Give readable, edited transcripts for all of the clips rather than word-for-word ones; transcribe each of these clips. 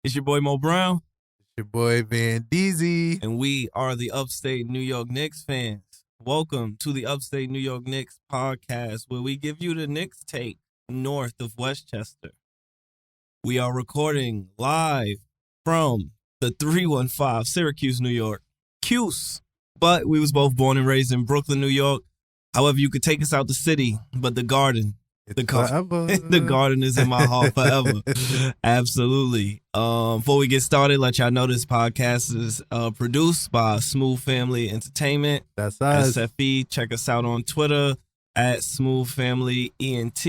It's your boy Mo Brown, Your boy Van Deezy. and we are the Upstate New York Knicks fans. Welcome to the Upstate New York Knicks podcast, where we give you the Knicks take north of Westchester. We are recording live from the 315 Syracuse, New York, Cuse. But we was both born and raised in Brooklyn, New York. However, you could take us out the city, but the garden. The garden is in my heart forever. Absolutely. Before we get started, let y'all know this podcast is produced by Smooth Family Entertainment. That's us. SFE. Check us out on Twitter at Smooth Family ENT.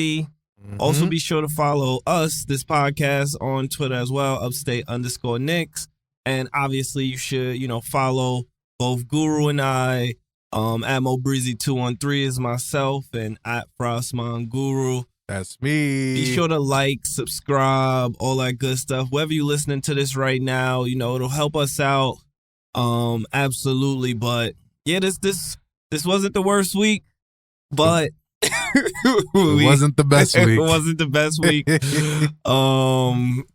Also, be sure to follow us, this podcast, on Twitter as well, Upstate_Knicks. And obviously, you should, follow both Guru and I. At Mo Breezy 213 is myself, and at Frostman Guru. That's me. Be sure to like, subscribe, all that good stuff. Wherever you're listening to this right now, it'll help us out. Absolutely. But yeah, this wasn't the worst week, but it wasn't the best week. It wasn't the best week.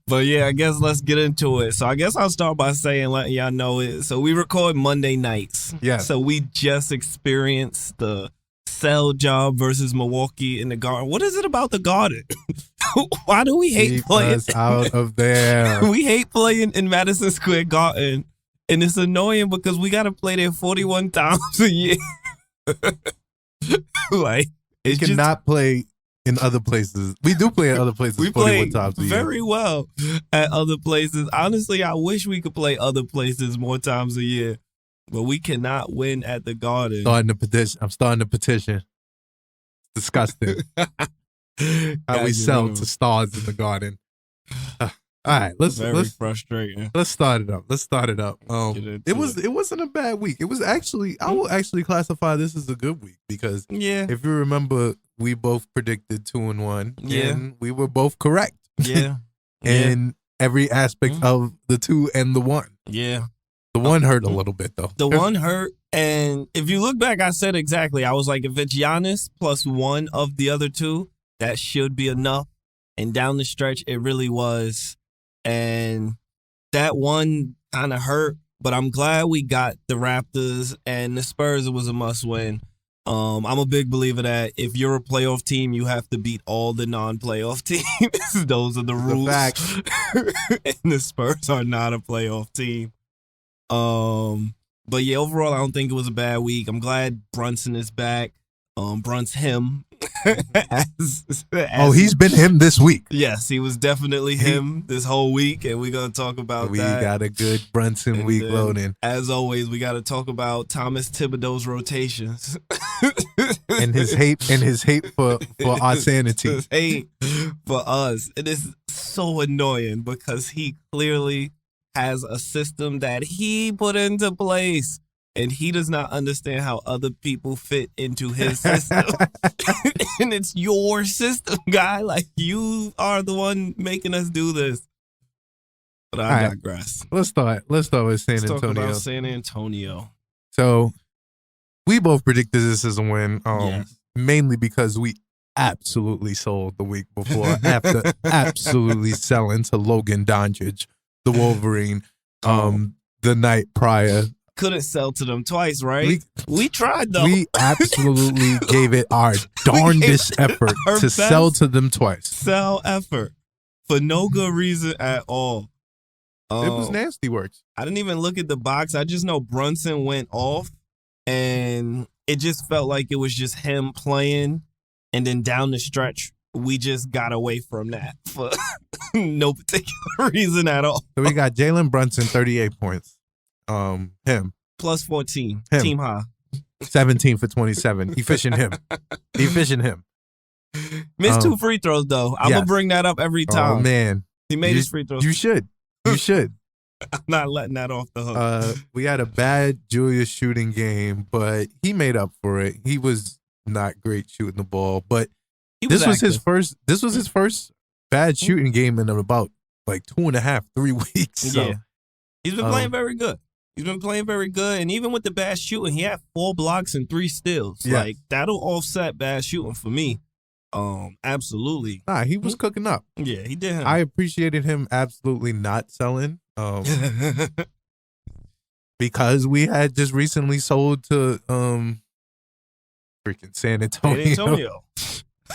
But yeah, I guess let's get into it. So I guess I'll start by letting y'all know it. So we record Monday nights. Yeah. So we just experienced the Cell job versus Milwaukee in the Garden. What is it about the Garden? Why do we hate playing? Keep us out of there. We hate playing in Madison Square Garden, and it's annoying because we got to play there 41 times a year. Like, we cannot play in other places. We do play in other places. We 41 play times a year. very well at other places. Honestly, I wish we could play other places more times a year, but we cannot win at the Garden. I'm starting the petition. It's disgusting. How we sell to stars in the Garden. All right, let's frustrating. Let's start it up. It wasn't a bad week. It was actually, I will actually classify this as a good week because if you remember, we both predicted 2-1. Yeah, and we were both correct. Yeah, in every aspect of the 2 and the 1. Yeah, the 1 hurt a little bit though. The 1 hurt, and if you look back, I said exactly. I was like, if it's Giannis plus 1 of the other 2, that should be enough. And down the stretch, it really was. And that 1 kind of hurt, but I'm glad we got the Raptors and the Spurs. It was a must win. I'm a big believer that if you're a playoff team, you have to beat all the non-playoff teams. Those are the rules. And the Spurs are not a playoff team. But yeah, overall, I don't think it was a bad week. I'm glad Brunson is back. Him. He's been him this week. Yes, he was definitely him this whole week, and we're going to talk about we that. We got a good Brunson week loading. As always, we got to talk about Thomas Thibodeau's rotations. and his hate for our sanity. His hate for us. It is so annoying because he clearly has a system that he put into place. And he does not understand how other people fit into his system. And it's your system, guy. Like, you are the one making us do this. But I digress. Let's start with San Antonio. Talk about San Antonio. So, we both predicted this as a win, mainly because we absolutely sold the week before after absolutely selling to Logan Doncic, the Wolverine, the night prior. Couldn't sell to them twice, right? We tried, though. We absolutely gave it our darndest effort to sell to them twice. Sell effort for no good reason at all. It was nasty works. I didn't even look at the box. I just know Brunson went off, and it just felt like it was just him playing. And then down the stretch, we just got away from that for no particular reason at all. So we got Jalen Brunson, 38 points. Him plus 14, team high, 17 for 27. Efficient him. Missed 2 free throws though. I'm gonna bring that up every time. Oh man, he made his free throws. You should. I'm not letting that off the hook. We had a bad Julius shooting game, but he made up for it. He was not great shooting the ball, but this was his first bad shooting game in about like 2.5-3 weeks. So, he's been playing very good. And even with the bad shooting, he had 4 blocks and 3 steals. Like, that'll offset bad shooting for me. Absolutely. Nah, he was cooking up. Yeah, he did. I appreciated him absolutely not selling. Because we had just recently sold to freaking San Antonio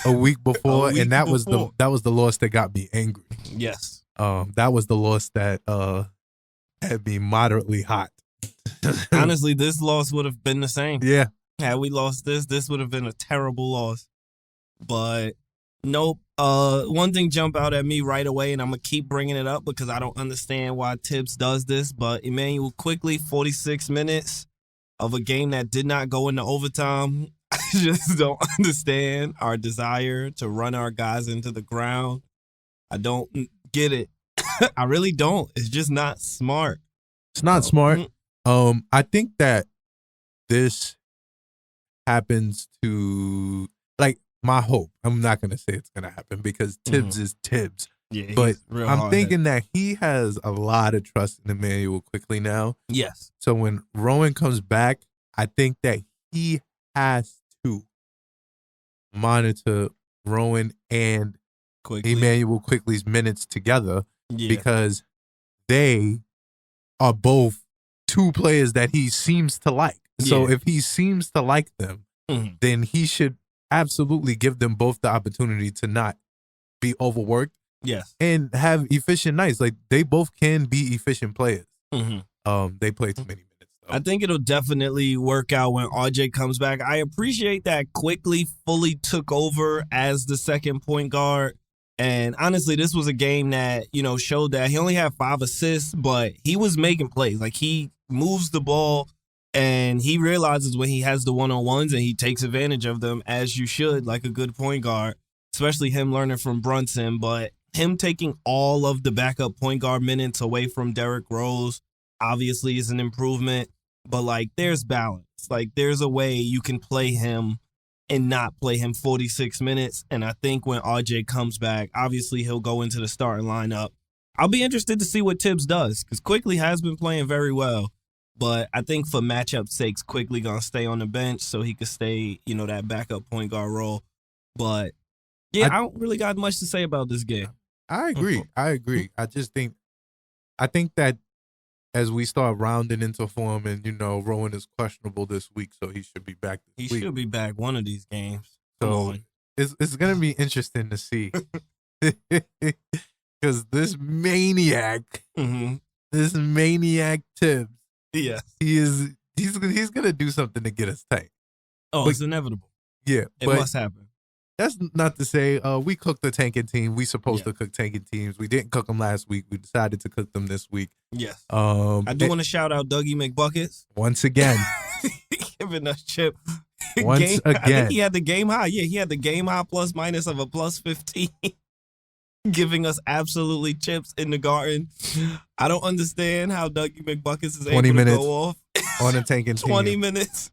a week before, and that was the loss that got me angry. Yes. That was the loss that had me moderately hot. Honestly, this loss would have been the same. Yeah. Had we lost this would have been a terrible loss. But nope. One thing jump out at me right away, and I'm going to keep bringing it up because I don't understand why Tibbs does this, but Emmanuel quickly, 46 minutes of a game that did not go into overtime. I just don't understand our desire to run our guys into the ground. I don't get it. I really don't. It's just not smart. It's not smart. I think that this happens to, like, my hope. I'm not going to say it's going to happen because Tibbs is Tibbs. Yeah, but I'm thinking that he has a lot of trust in Emmanuel quickly now. Yes. So when Rowan comes back, I think that he has to monitor Rowan and Emmanuel Quickly's minutes together because they are both two players that he seems to like. So if he seems to like them, then he should absolutely give them both the opportunity to not be overworked. Yes. And have efficient nights. Like, they both can be efficient players. They play too many minutes, though. I think it'll definitely work out when RJ comes back. I appreciate that Quickly fully took over as the second point guard. And honestly, this was a game that, showed that he only had 5 assists, but he was making plays. Like, he moves the ball and he realizes when he has the one-on-ones and he takes advantage of them, as you should, like a good point guard, especially him learning from Brunson. But him taking all of the backup point guard minutes away from Derrick Rose obviously is an improvement. But, like, there's balance. Like, there's a way you can play him and not play him 46 minutes. And I think when RJ comes back, obviously he'll go into the starting lineup. I'll be interested to see what Tibbs does because Quickly has been playing very well. But I think for matchup sakes, Quickly going to stay on the bench so he could stay, that backup point guard role. But, I don't really got much to say about this game. I agree. I think that as we start rounding into form and, Rowan is questionable this week, so he should be back this week. He should be back one of these games. So it's going to be interesting to see. Because this maniac Tibbs, he's going to do something to get us tight. Oh, it's inevitable. Yeah. It must happen. That's not to say we cooked the tanking team. We supposed to cook tanking teams. We didn't cook them last week. We decided to cook them this week. Yes. I do want to shout out Dougie McBuckets. Once again. Giving us chip. Once again. I think he had the game high. Yeah, he had the game high plus minus of a plus 15. Giving us absolutely chips in the Garden. I don't understand how Dougie McBuckets is able to go off. On a tanking team. 20 minutes.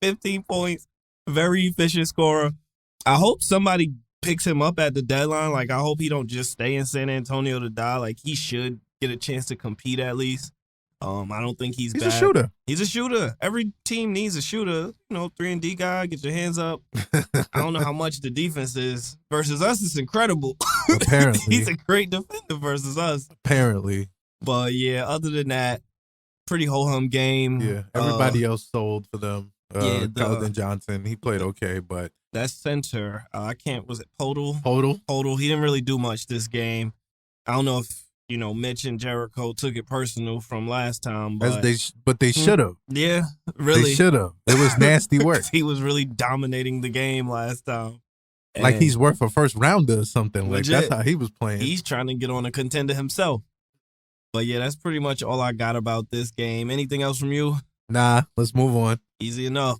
15 points. Very efficient scorer. I hope somebody picks him up at the deadline. Like, I hope he don't just stay in San Antonio to die. Like, he should get a chance to compete at least. I don't think he's bad. He's a shooter. He's a shooter. Every team needs a shooter. 3-and-D guy, get your hands up. I don't know how much the defense is. Versus us, it's incredible. Apparently. He's a great defender versus us. Apparently. But, yeah, other than that, pretty ho-hum game. Yeah, everybody else sold for them. Keldon Johnson, he played okay, but that center, was it Podol? Podol. He didn't really do much this game. I don't know if, Mitch and Jericho took it personal from last time. But they should have. Yeah, really. They should have. It was nasty work. He was really dominating the game last time. And like he's worth a first rounder or something. Legit. Like, that's how he was playing. He's trying to get on a contender himself. But, yeah, that's pretty much all I got about this game. Anything else from you? Nah, let's move on. Easy enough.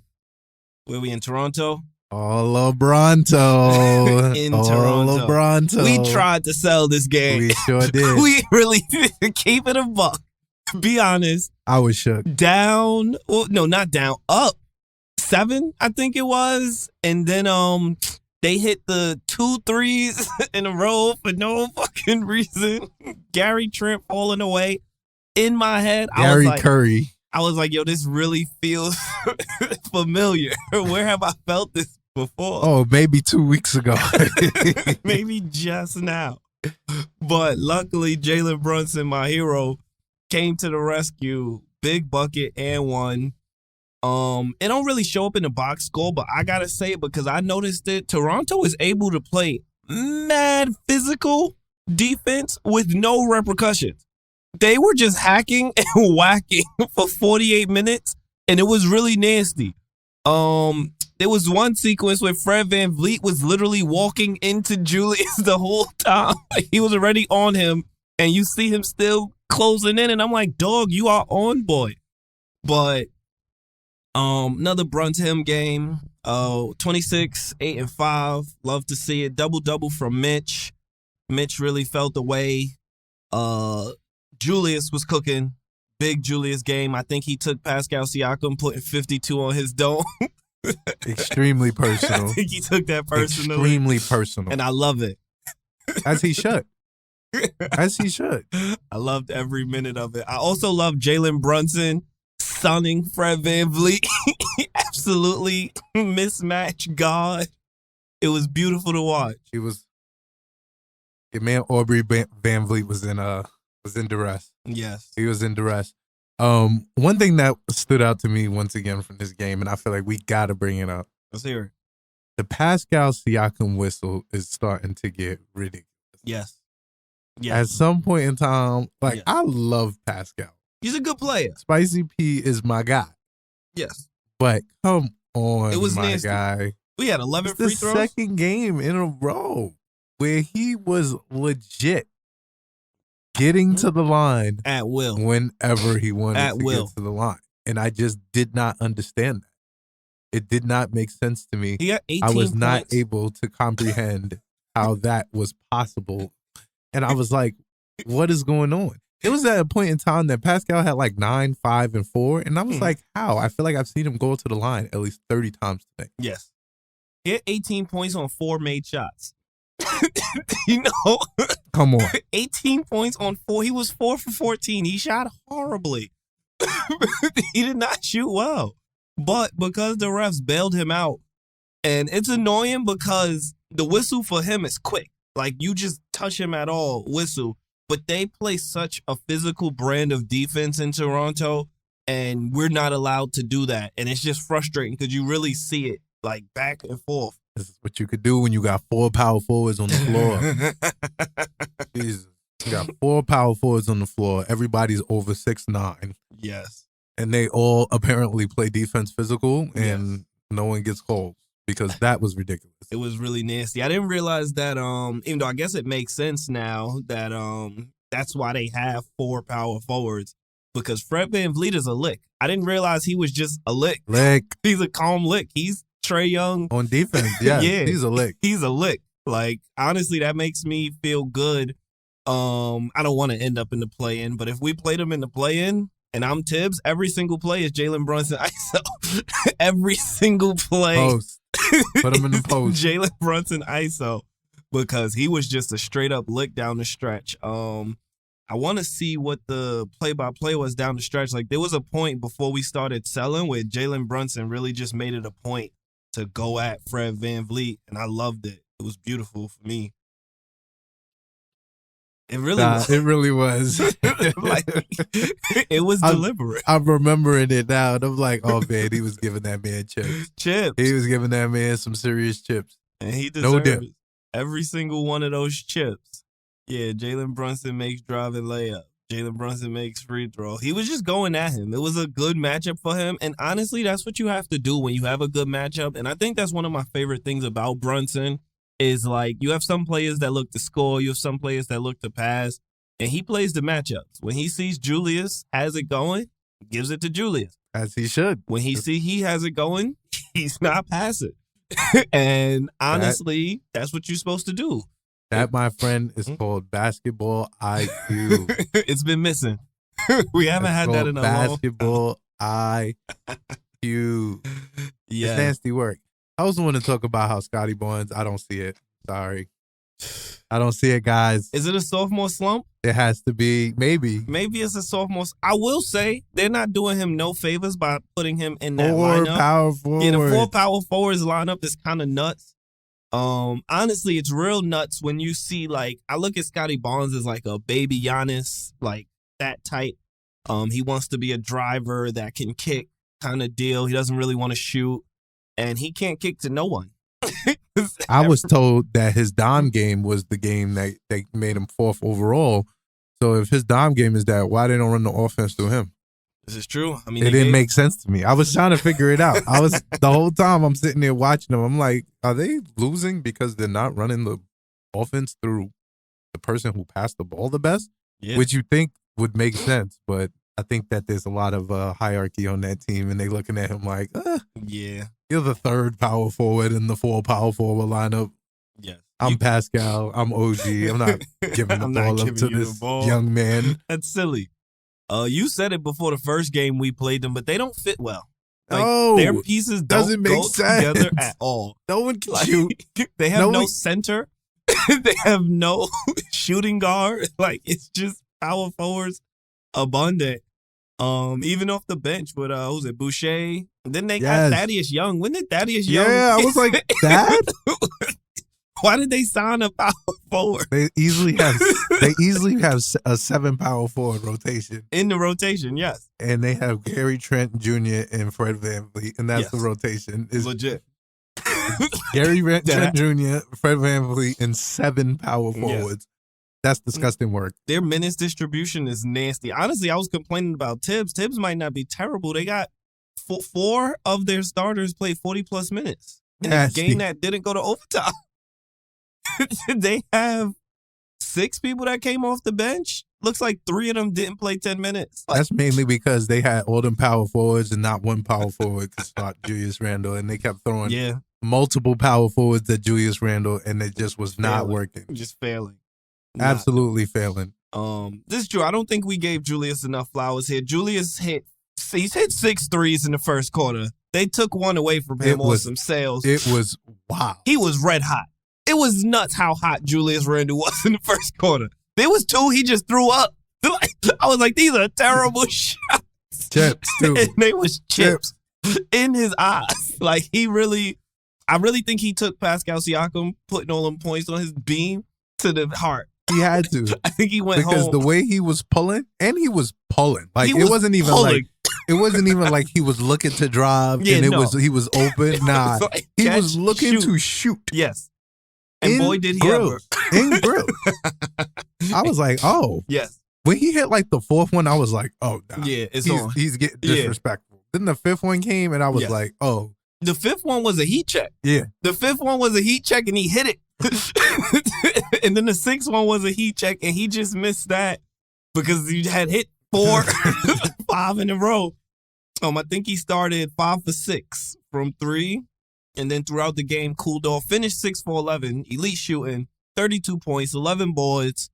Where we in Toronto? Oh, LeBronto. In Toronto. LeBronto. We tried to sell this game. We sure did. We really did. Keep it a buck. Be honest. I was shook. Down. Well, no, not down. Up 7, I think it was. And then they hit the 2 threes in a row for no fucking reason. Gary Trent falling away. In my head, Gary Curry. I was like, yo, this really feels familiar. Where have I felt this before. Oh, maybe 2 weeks ago. Maybe just now. But luckily, Jalen Brunson, my hero, came to the rescue. Big bucket and one. It don't really show up in the box score, but I gotta say it because I noticed it. Toronto is able to play mad physical defense with no repercussions. They were just hacking and whacking for 48 minutes, and it was really nasty. There was one sequence where Fred VanVleet was literally walking into Julius the whole time. He was already on him, and you see him still closing in, and I'm like, dog, you are on, boy. But another Brunson game. 26, 8 and 5. Love to see it. Double from Mitch. Mitch really felt the way. Julius was cooking. Big Julius game. I think he took Pascal Siakam, putting 52 on his dome. Extremely personal. I think he took that personally. Extremely personal. And I love it. As he should. As he should. I loved every minute of it. I also love Jalen Brunson sunning Fred VanVleet. Absolutely mismatched God. It was beautiful to watch. He was. Your man Aubrey VanVleet was in duress. Yes. He was in duress. One thing that stood out to me once again from this game, and I feel like we got to bring it up. Let's hear it. The Pascal Siakam whistle is starting to get ridiculous. Yes. At some point in time, I love Pascal. He's a good player. Spicy P is my guy. Yes. But come on, it was my nasty. guy. We had 11 free throws. The second game in a row where he was legit getting to the line at will whenever he wanted at to will. Get to the line. And I just did not understand that. It did not make sense to me. He got 18 I was points. not able to comprehend how that was possible. And I was like, what is going on? It was at a point in time that Pascal had like 9, 5, and 4. And I was like, how? I feel like I've seen him go to the line at least 30 times today. Yes. He had 18 points on 4 made shots. You know? Come on. 18 points on 4. He was 4 for 14. He shot horribly. He did not shoot well. But because the refs bailed him out, and it's annoying because the whistle for him is quick. Like, you just touch him at all, whistle. But they play such a physical brand of defense in Toronto, and we're not allowed to do that. And it's just frustrating because you really see it, like, back and forth. This is what you could do when you got 4 power forwards on the floor. Jesus. You got 4 power forwards on the floor. Everybody's over 6'9". Yes. And they all apparently play defense physical, and no one gets calls because that was ridiculous. It was really nasty. I didn't realize that, even though I guess it makes sense now that that's why they have 4 power forwards, because Fred VanVleet is a lick. I didn't realize he was just a lick. He's a calm lick. He's Trae Young. On defense, yeah. He's a lick. He's a lick. Like, honestly, that makes me feel good. I don't want to end up in the play-in, but if we played him in the play-in, and I'm Tibbs, every single play is Jalen Brunson ISO. Every single play. Post. Put him in the post. Jalen Brunson ISO. Because he was just a straight up lick down the stretch. I want to see what the play-by-play was down the stretch. Like, there was a point before we started selling where Jalen Brunson really just made it a point to go at Fred VanVleet, and I loved it. It was beautiful for me. It really was. It really was. Like, it was deliberate. I'm remembering it now, and I'm like, oh, man, he was giving that man chips. He was giving that man some serious chips. And he deserves every single one of those chips. Yeah, Jalen Brunson makes drive and layup. Jalen Brunson makes free throw. He was just going at him. It was a good matchup for him. And honestly, that's what you have to do when you have a good matchup. And I think that's one of my favorite things about Brunson is, like, you have some players that look to score. You have some players that look to pass. And he plays the matchups. When he sees Julius has it going, he gives it to Julius. As he should. When he see he has it going, he's not passing. And honestly, that's what you're supposed to do. That, my friend, is called basketball IQ. It's been missing. We haven't had that in a basketball IQ. Yeah. It's nasty work. I also want to talk about how Scotty Barnes, I don't see it. Sorry. I don't see it, guys. Is it a sophomore slump? It has to be. Maybe it's a sophomore. I will say they're not doing him no favors by putting him in that 4 lineup. power forwards. Yeah, the 4 power forwards lineup is kind of nuts. Honestly, it's real nuts when you see, like, I look at Scotty Barnes as like a baby Giannis, like that type. He wants to be a driver that can kick kind of deal. He doesn't really want to shoot, and he can't kick to no one. I was told that his dime game was the game that they made him 4th overall. So if his dime game is that, why they don't run the offense through him? This is true. I mean, it didn't make sense to me. I was trying to figure it out. The whole time I'm sitting there watching them. I'm like, are they losing because they're not running the offense through the person who passed the ball the best? Yeah. Which you think would make sense, but I think that there's a lot of hierarchy on that team, and they looking at him like, yeah, you're the 3rd power forward in the 4 power forward lineup. Yes. I'm Pascal. I'm OG. I'm not giving the ball up to this young man. That's silly. You said it before the first game we played them, but they don't fit well. Like, no, their pieces don't go together at all. No one can shoot. They have no center. They have no shooting guard. Like, it's just power forwards abundant. Even off the bench with who's it, Boucher? Then they got Thaddeus Young. When did Thaddeus Young? Yeah, I was like, that? Why did they sign a power forward? They easily have a 7 power forward rotation. In the rotation, yes. And they have Gary Trent Jr. and Fred VanVleet, and that's the rotation. It's legit. Gary Trent Jr., Fred VanVleet, and 7 power forwards. That's disgusting work. Their minutes distribution is nasty. Honestly, I was complaining about Tibbs. Tibbs might not be terrible. They got 4 of their starters played 40-plus minutes in a game that didn't go to overtime. They have 6 people that came off the bench. Looks like 3 of them didn't play 10 minutes. That's mainly because they had all them power forwards and not one power forward could start Julius Randle, and they kept throwing multiple power forwards at Julius Randle, and it just was not working. Just failing. Absolutely failing. This is true. I don't think we gave Julius enough flowers here. Julius hit 6 threes in the first quarter. They took one away from him on some sales. It was wow. He was red hot. It was nuts how hot Julius Randle was in the first quarter. There was 2 he just threw up. I was like, these are terrible shots. Chips, too. And they was chips in his eyes. Like, I really think he took Pascal Siakam, putting all them points on his beam to the heart. He had to. I think he went home. Because the way he was pulling, and he was pulling. Like, it wasn't even like he was looking to drive and he was open. Nah. Like, he was looking to shoot. Yes. And boy, did he ever. In grill. I was like, oh. Yes. When he hit like the 4th one, I was like, oh, nah. Yeah, it's on. He's getting disrespectful. Then the 5th one came, and I was like, oh. The 5th one was a heat check. Yeah. The 5th one was a heat check, and he hit it. And then the 6th one was a heat check, and he just missed that because he had hit 4, 5 in a row. I think he started 5 for 6 from 3, and then throughout the game cooled off. Finished 6 for 11, elite shooting, 32 points, 11 boards.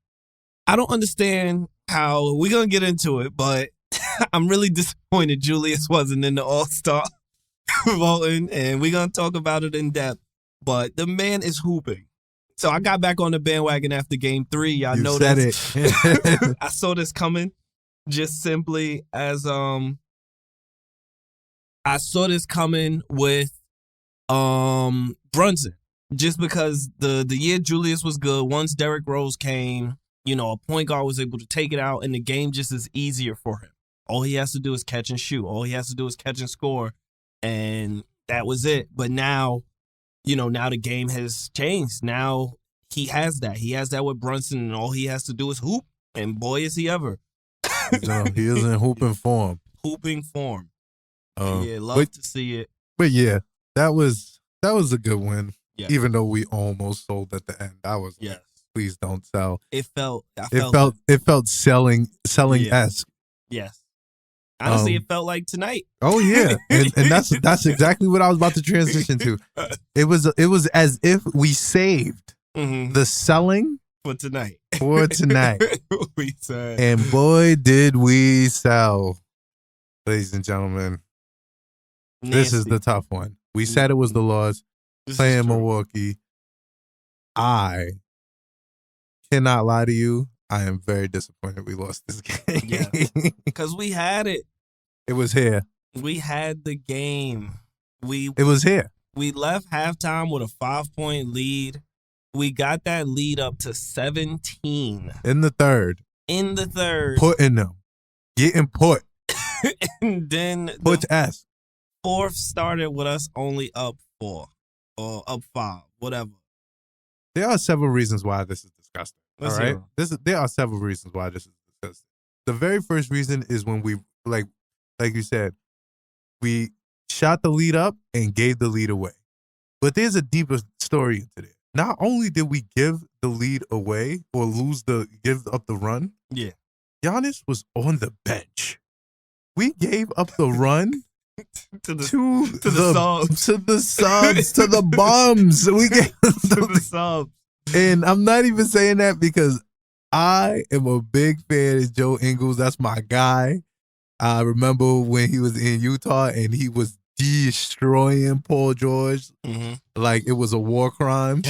I don't understand how we're gonna get into it, but I'm really disappointed Julius wasn't in the All-Star voting, and we're gonna talk about it in depth. But the man is hooping. So I got back on the bandwagon after game 3. Y'all know this. Said it. I saw this coming just simply as I saw this coming with Brunson. Just because the year Julius was good, once Derrick Rose came, a point guard was able to take it out, and the game just is easier for him. All he has to do is catch and shoot. All he has to do is catch and score, and that was it. But now, now the game has changed. Now he has that. He has that with Brunson, and all he has to do is hoop, and boy, is he ever. No, he is in hooping form. Hooping form. Love to see it. But yeah, that was a good win. Yeah. Even though we almost sold at the end. I was like, please don't sell. It felt selling-esque. Yes. Honestly, it felt like tonight. Oh yeah. And that's exactly what I was about to transition to. It was as if we saved the selling for tonight. We said. And boy, did we sell. Ladies and gentlemen. Nasty. This is the tough one. We said it was the Laws playing Milwaukee. I cannot lie to you. I am very disappointed we lost this game. Yeah, because we had it. It was here. We had the game. It was here. We left halftime with a 5-point lead. We got that lead up to 17. In the third. Putting them. Getting put. And then Put ass. Fourth started with us only up 4 or up 5, whatever. There are several reasons why this is disgusting. Let's all right? There are several reasons why this is disgusting. The very first reason is when we, like you said, we shot the lead up and gave the lead away. But there's a deeper story into this. Not only did we give the lead away or give up the run, yeah, Giannis was on the bench. We gave up the run to the subs, to the bums. We gave to the subs. And I'm not even saying that because I am a big fan of Joe Ingles. That's my guy. I remember when he was in Utah and he was destroying Paul George like it was a war crime.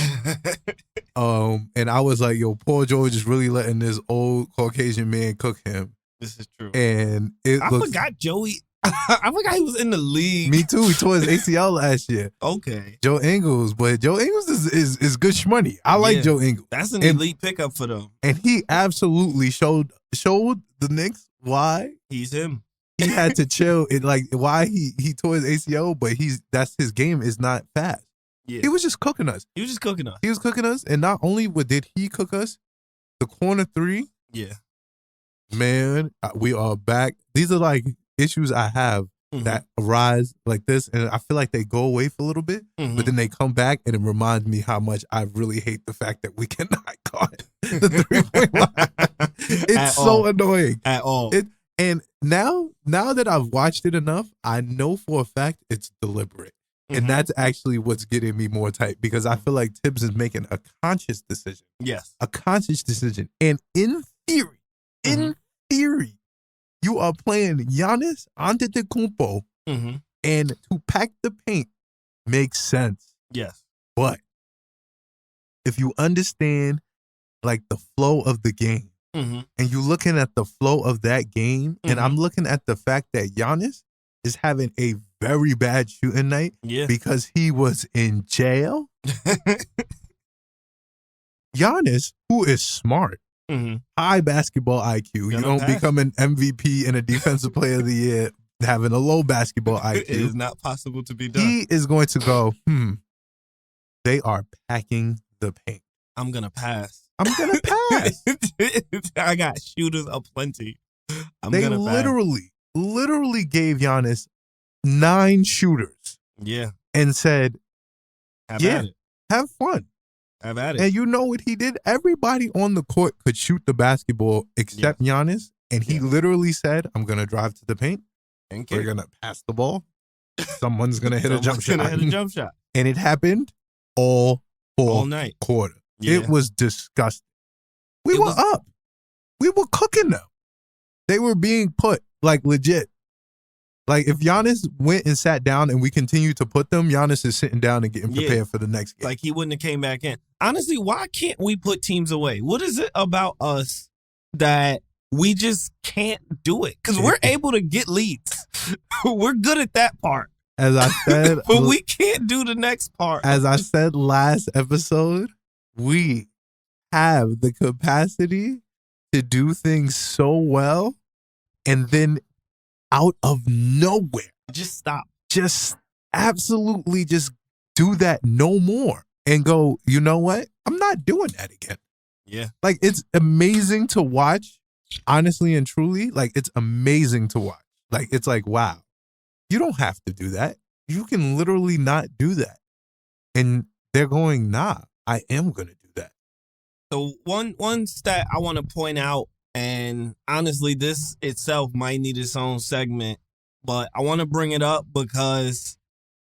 And I was like, yo, Paul George is really letting this old Caucasian man cook him. This is true. And I forgot Joey. I forgot he was in the league. Me too. He tore his ACL last year. Okay. Joe Ingles, but Joe Ingles is good shmoney. I like Joe Ingles. That's an elite pickup for them. And he absolutely showed the Knicks why he's him. He had to chill. Why he tore his ACL, but that's his game is not fast. Yeah. He was just cooking us. He was cooking us. And not only did he cook us, the corner three. Yeah. Man, we are back. These are like issues I have that arise like this, and I feel like they go away for a little bit, but then they come back, and it reminds me how much I really hate the fact that we cannot guard the 3-point line. It's so annoying. At all. And now that I've watched it enough, I know for a fact it's deliberate. And that's actually what's getting me more tight because I feel like Tibbs is making a conscious decision. Yes. A conscious decision. And in theory, you are playing Giannis Antetokounmpo, and to pack the paint makes sense. Yes. But if you understand like the flow of the game, and you're looking at the flow of that game, and I'm looking at the fact that Giannis is having a very bad shooting night because he was in jail. Giannis, who is smart, high basketball IQ. You don't become an MVP and a defensive player of the year having a low basketball IQ. It is not possible to be done. He is going to go, they are packing the paint. I'm going to pass. I got shooters aplenty. They literally gave Giannis 9 shooters. Yeah. And said, have fun. Have at it. And you know what he did? Everybody on the court could shoot the basketball except Giannis. And he literally said, I'm going to drive to the paint. And we're going to pass the ball. Someone's going to hit a jump shot. And it happened all night. Quarter. Yeah. It was disgusting. We were up. We were cooking them. They were being put, like, legit. Like, if Giannis went and sat down and we continued to put them, Giannis is sitting down and getting prepared for the next game. Like, he wouldn't have came back in. Honestly, why can't we put teams away? What is it about us that we just can't do it? Because we're able to get leads. We're good at that part. As I said. But we can't do the next part. As I said last episode, we have the capacity to do things so well and then out of nowhere just stop. Just absolutely just do that no more and go, you know what? I'm not doing that again. Yeah. Like, it's amazing to watch, honestly and truly. Like, it's amazing to watch. Like, it's like, wow, you don't have to do that. You can literally not do that. And they're going, nah, I am going to do that. So one stat I want to point out, and honestly, this itself might need its own segment, but I want to bring it up because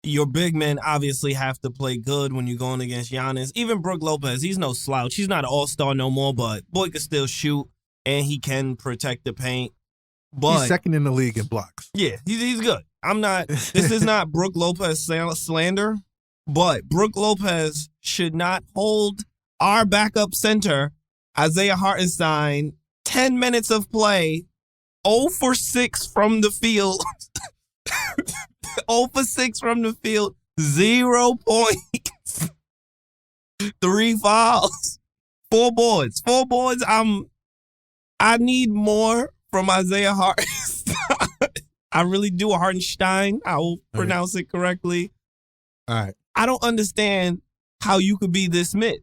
your big men obviously have to play good when you're going against Giannis. Even Brook Lopez, he's no slouch. He's not an all-star no more, but boy can still shoot, and he can protect the paint. But he's second in the league in blocks. Yeah, he's good. This is not Brook Lopez slander, but Brook Lopez should not hold our backup center Isaiah Hartenstein, 10 minutes of play, 0 for 6 from the field. 0 for 6 from the field, 0 points, 3 fouls, 4 boards. I need more from Isaiah Hartenstein. I really do. Hartenstein. I will pronounce it correctly. All right. I don't understand how you could be this mid.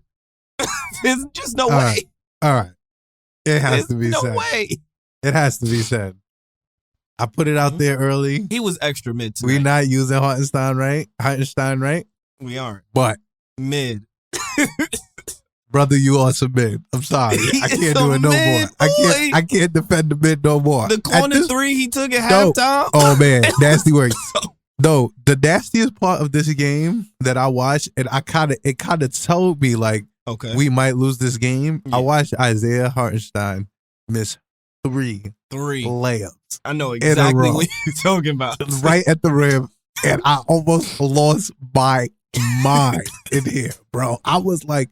There's just no way. All right. It has to be said. No way. It has to be said. I put it out there early. He was extra mid tonight. We're not using Hartenstein, right? We aren't. But mid. Brother, you are some mid. I'm sorry. I can't do it no more. I can't defend the mid no more. The corner 3 he took at halftime. Oh man, nasty work. Though the nastiest part of this game that I watched, and it kind of told me like, okay, we might lose this game. Yeah. I watched Isaiah Hartenstein miss 3 layups. I know exactly what you're talking about. Right at the rim, and I almost lost my mind in here, bro. I was like,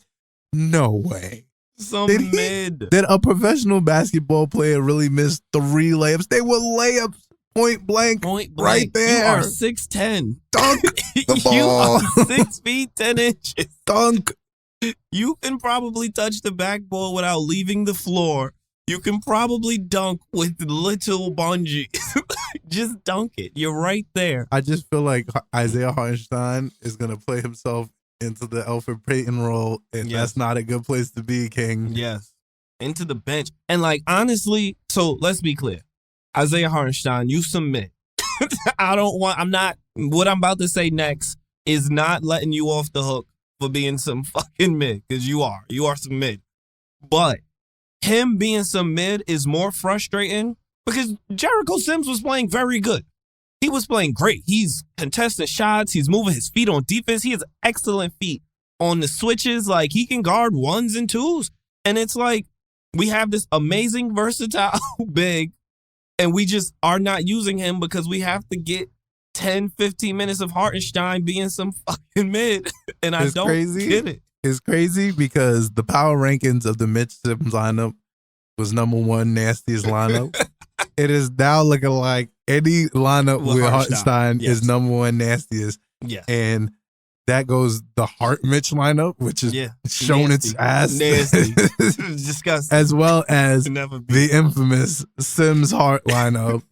no way. Mid. Did a professional basketball player really miss 3 layups? They were layups, point blank, right there. You are 6'10". Dunk the ball. You are 6 feet 10 inches. Dunk. You can probably touch the backboard without leaving the floor. You can probably dunk with little bungees. Just dunk it. You're right there. I just feel like Isaiah Hartenstein is going to play himself into the Elfrid Payton role, and that's not a good place to be, King. Yes. Into the bench. And like, honestly, so let's be clear. Isaiah Hartenstein, you submit. What I'm about to say next is not letting you off the hook for being some fucking mid, because you are some mid. But him being some mid is more frustrating because Jericho Sims was playing very good. He was playing great. He's contesting shots. He's moving his feet on defense. He has excellent feet on the switches. Like, he can guard 1s and 2s. And it's like, we have this amazing versatile big, and we just are not using him because we have to get 10, 15 minutes of Hartenstein being some fucking mid. And I don't get it. It's crazy because the power rankings of the Mitch Sims lineup was number 1 nastiest lineup. It is now looking like any lineup with Hartenstein is number 1 nastiest. Yeah. And that goes the Hart Mitch lineup, which is showing its ass. Nasty. Disgusting. As well as the infamous Sims Hart lineup.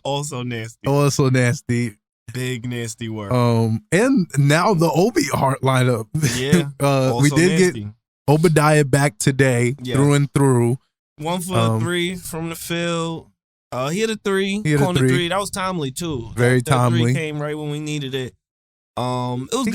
Also nasty. Big nasty work. And now the Obi Hart lineup. Yeah. We did get Obadiah back today, through and through. 1 for 3 from the field. He hit a 3. Corner 3. That was timely too. Very timely. 3 came right when we needed it. It was he good.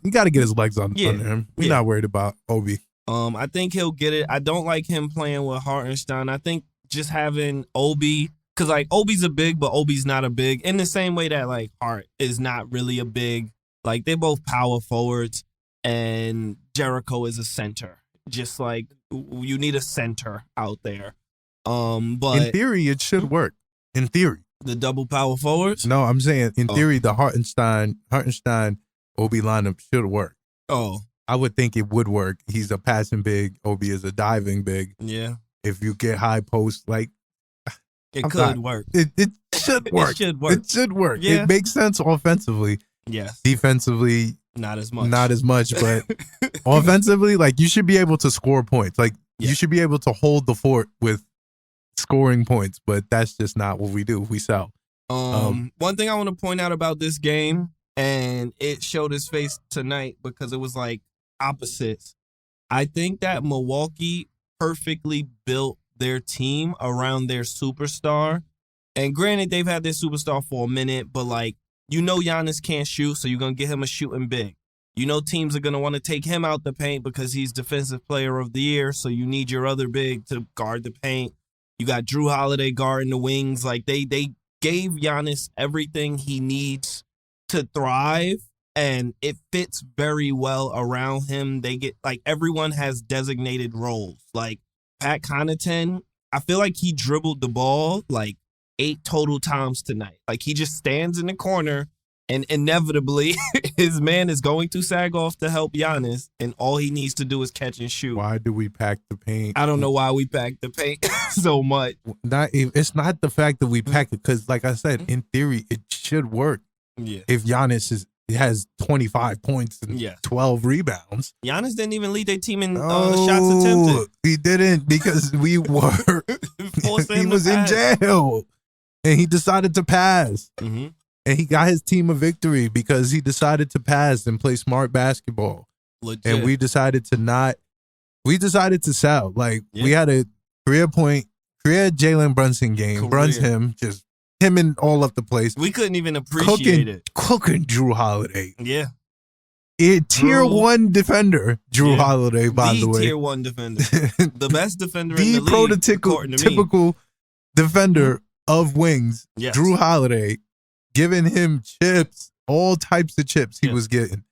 He got to get his legs under him. We're not worried about Obi. I think he'll get it. I don't like him playing with Hartenstein. I think just having Obi, because like Obi's a big, but Obi's not a big. In the same way that like Hart is not really a big. Like, they're both power forwards, and Jericho is a center. Just like you need a center out there. But in theory, it should work. In theory, the double power forwards. No, I'm saying in theory, the Hartenstein Obi lineup should work. Oh, I would think it would work. He's a passing big. Obi is a diving big. Yeah. If you get high post, like it could work. It should work. It should work. It should work. Yeah. It makes sense offensively. Yes. Defensively, not as much. But offensively, like, you should be able to score points. Like, you should be able to hold the fort with scoring points, but that's just not what we do. We sell. One thing I want to point out about this game, and it showed its face tonight because it was like opposites. I think that Milwaukee perfectly built their team around their superstar. And granted, they've had their superstar for a minute, but like, you know, Giannis can't shoot, so you're going to get him a shooting big. You know, teams are going to want to take him out the paint because he's Defensive Player of the Year, so you need your other big to guard the paint. You got Drew Holiday guarding the wings. Like, they gave Giannis everything he needs to thrive, and it fits very well around him. They get, like, everyone has designated roles. Like, Pat Connaughton, I feel like he dribbled the ball, like, 8 total times tonight. Like, he just stands in the corner And inevitably, his man is going to sag off to help Giannis, and all he needs to do is catch and shoot. Why do we pack the paint? I don't know why we pack the paint so much. It's not the fact that we pack it, because, like I said, in theory, it should work. Yeah. If Giannis has 25 points and 12 rebounds. Giannis didn't even lead their team in shots attempted. He didn't, because we were. He was in jail, and he decided to pass. Mm-hmm. And he got his team a victory because he decided to pass and play smart basketball. Legit. And we decided to sell. Like, we had a career Jalen Brunson game. Him and all up the place. We couldn't even appreciate it. Cooking Drew Holiday. Yeah. Tier 1 defender, Drew Holiday, by the way. Tier 1 defender. The best defender in the league. The prototypical defender of wings, Drew Holiday. Giving him chips, all types of chips he was getting.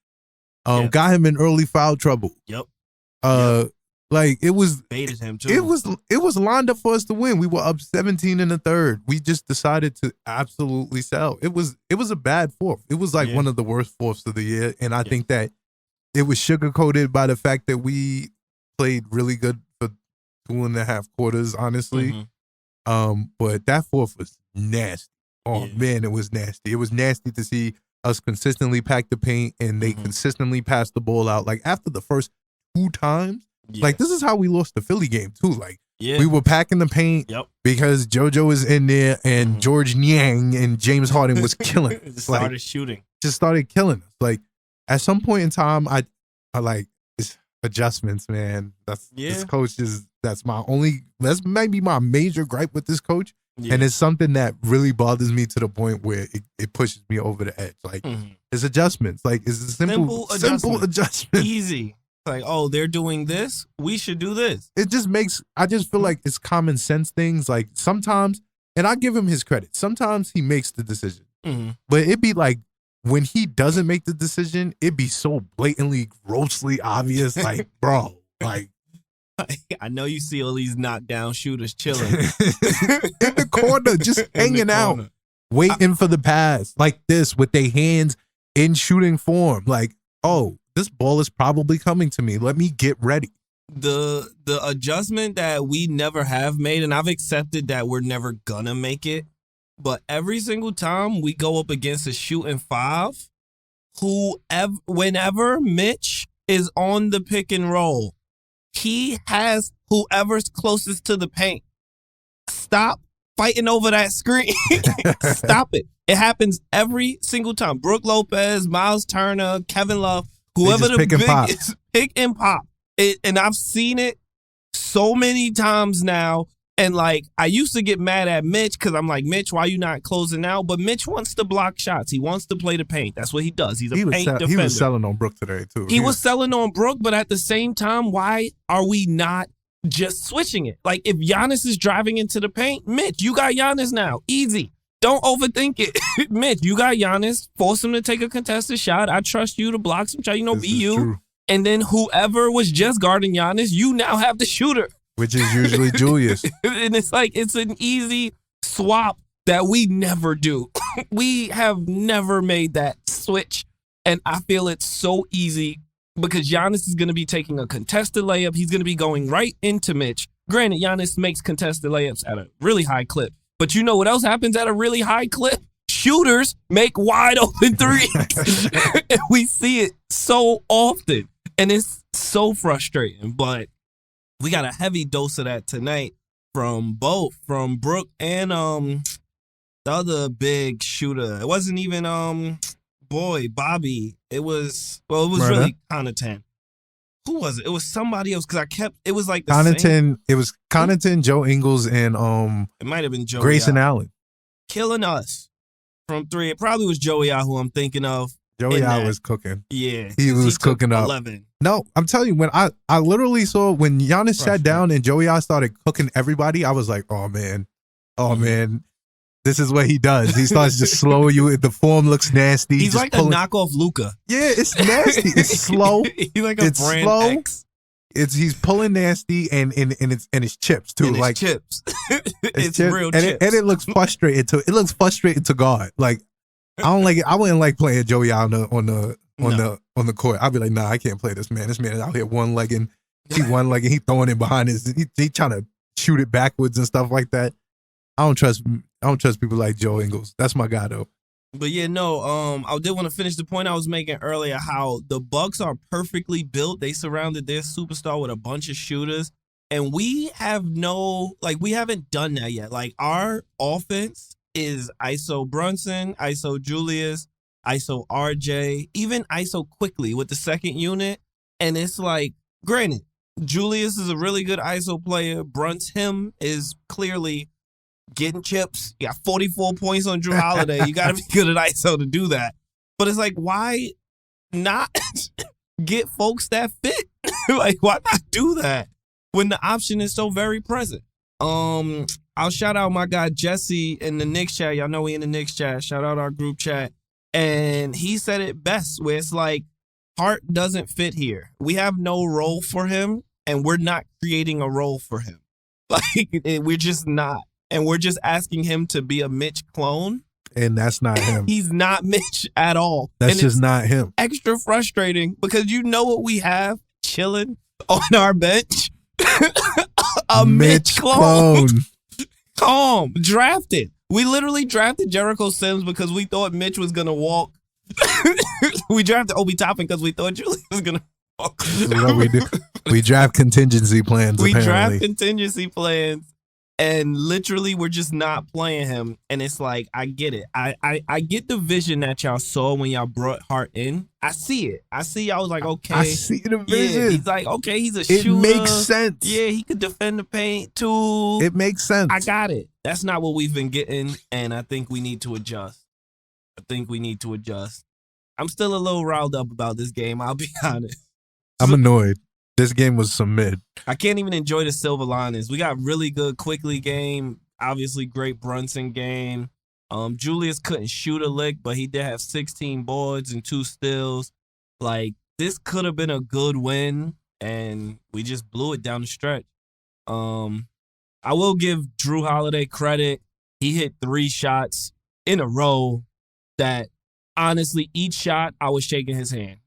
Got him in early foul trouble. Yep. Like, it was baited him too. It was lined up for us to win. We were up 17 in the third. We just decided to absolutely sell. It was a bad fourth. It was like one of the worst fourths of the year, and I think that it was sugarcoated by the fact that we played really good for 2.5 quarters, honestly. Mm-hmm. But that fourth was nasty. Oh, man, it was nasty. It was nasty to see us consistently pack the paint, and they consistently pass the ball out. Like, after the first 2 times, like, this is how we lost the Philly game, too. Like, we were packing the paint because JoJo was in there, and George Niang and James Harden was killing us. Started shooting. Just started killing us. Like, at some point in time, I like, it's adjustments, man. This coach that's maybe my major gripe with this coach. Yeah. And it's something that really bothers me to the point where it pushes me over the edge. Like, it's adjustments. Like, it's a simple adjustment. Easy. Like, oh, they're doing this, we should do this. I just feel like it's common sense things. Like, sometimes, and I give him his credit, sometimes he makes the decision. But it'd be like, when he doesn't make the decision, it'd be so blatantly, grossly obvious. Like, bro, like, I know you see all these knockdown shooters chilling in the corner, just hanging out, waiting for the pass, like this, with their hands in shooting form. Like, oh, this ball is probably coming to me. Let me get ready. The adjustment that we never have made, and I've accepted that we're never gonna make it, but every single time we go up against a shooting 5, whenever Mitch is on the pick and roll, he has whoever's closest to the paint. Stop fighting over that screen. Stop it. It happens every single time. Brook Lopez, Miles Turner, Kevin Love, whoever the big is, pick and pop. And I've seen it so many times now. And, like, I used to get mad at Mitch because I'm like, Mitch, why you not closing out? But Mitch wants to block shots. He wants to play the paint. That's what he does. He's a paint defender. He was selling on Brook today, too. He was selling on Brook, but at the same time, why are we not just switching it? Like, if Giannis is driving into the paint, Mitch, you got Giannis now. Easy. Don't overthink it. Mitch, you got Giannis. Force him to take a contested shot. I trust you to block some shot. Be you. True. And then whoever was just guarding Giannis, you now have the shooter. Which is usually Julius. And it's like, it's an easy swap that we never do. We have never made that switch. And I feel it's so easy because Giannis is going to be taking a contested layup. He's going to be going right into Mitch. Granted, Giannis makes contested layups at a really high clip. But you know what else happens at a really high clip? Shooters make wide open threes. And we see it so often. And it's so frustrating. But we got a heavy dose of that tonight from Brook and the other big shooter. It wasn't even Bobby. It was really Connaughton. Who was it? It was somebody else because it was like the Connaughton. same. It was Connaughton, Joe Ingles, and it might have been Joey Grayson Allen. Killing us from 3. It probably was Joey who I'm thinking of. Joey was cooking. Yeah. He was cooking up. 11. No, I'm telling you, when I literally saw when Giannis sat down and Joey started cooking everybody, I was like, oh man, this is what he does. He starts just slow you. The form looks nasty. He's like a knockoff Luka. Yeah, it's nasty. It's slow. He's like a brand slow. X. He's pulling nasty and it's chips too. And like chips. It's chips. real and chips. And it looks frustrated to guard. Like I don't like it. I wouldn't like playing Joey out on the court. I'd be like, nah, I can't play this man. This man is out here one-legging. He one-legging. He throwing it behind his. He trying to shoot it backwards and stuff like that. I don't trust people like Joe Ingles. That's my guy though. But yeah, no, I did want to finish the point I was making earlier, how the Bucks are perfectly built. They surrounded their superstar with a bunch of shooters. And we haven't done that yet. Like, our offense is ISO Brunson, ISO Julius, ISO RJ, even ISO Quickly with the second unit. And it's like, granted, Julius is a really good ISO player. Brunson is clearly getting chips. You got 44 points on Drew Holiday. You got to be good at ISO to do that. But it's like, why not get folks that fit? Like, why not do that when the option is so very present? I'll shout out my guy Jesse in the Knicks chat. Y'all know we in the Knicks chat. Shout out our group chat. And he said it best, where it's like, Hart doesn't fit here. We have no role for him, and we're not creating a role for him. Like, we're just not. And we're just asking him to be a Mitch clone. And that's not him. He's not Mitch at all. That's just not him. Extra frustrating because you know what we have chilling on our bench? A Mitch clone. Calm. Drafted. We literally drafted Jericho Sims because we thought Mitch was going to walk. We drafted Obi Toppin because we thought Julius was going to walk. This is what we do. We draft contingency plans, draft contingency plans. And literally, we're just not playing him. And it's like, I get it. I get the vision that y'all saw when y'all brought Hart in. I see it. I was like, okay. I see the vision. Yeah, he's like, okay, he's a shooter. It makes sense. Yeah, he could defend the paint too. It makes sense. I got it. That's not what we've been getting. And I think we need to adjust. I'm still a little riled up about this game. I'll be honest. I'm annoyed. This game was some mid. I can't even enjoy the silver linings. We got really good Quickly game. Obviously, great Brunson game. Julius couldn't shoot a lick, but he did have 16 boards and 2 steals. Like, this could have been a good win, and we just blew it down the stretch. I will give Drew Holiday credit. He hit 3 shots in a row that, honestly, each shot, I was shaking his hand.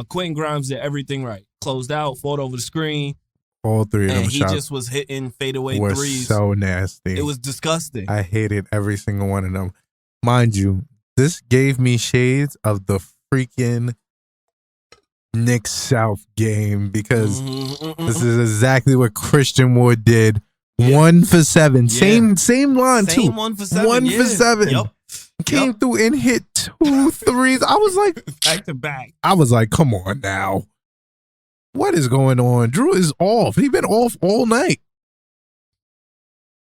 Quentin Grimes did everything right. Closed out, fought over the screen. All 3 of them and shots. He just was hitting fadeaway were threes. So nasty. It was disgusting. I hated every single one of them. Mind you, this gave me shades of the freaking Knicks South game because this is exactly what Christian Wood did. Yeah. 1 for 7. Yeah. Same line too. 1 for 7. 1 for 7. Yep. Came through and hit 2 threes. I was like, back to back. I was like, come on now. What is going on? Drew is off. He been off all night.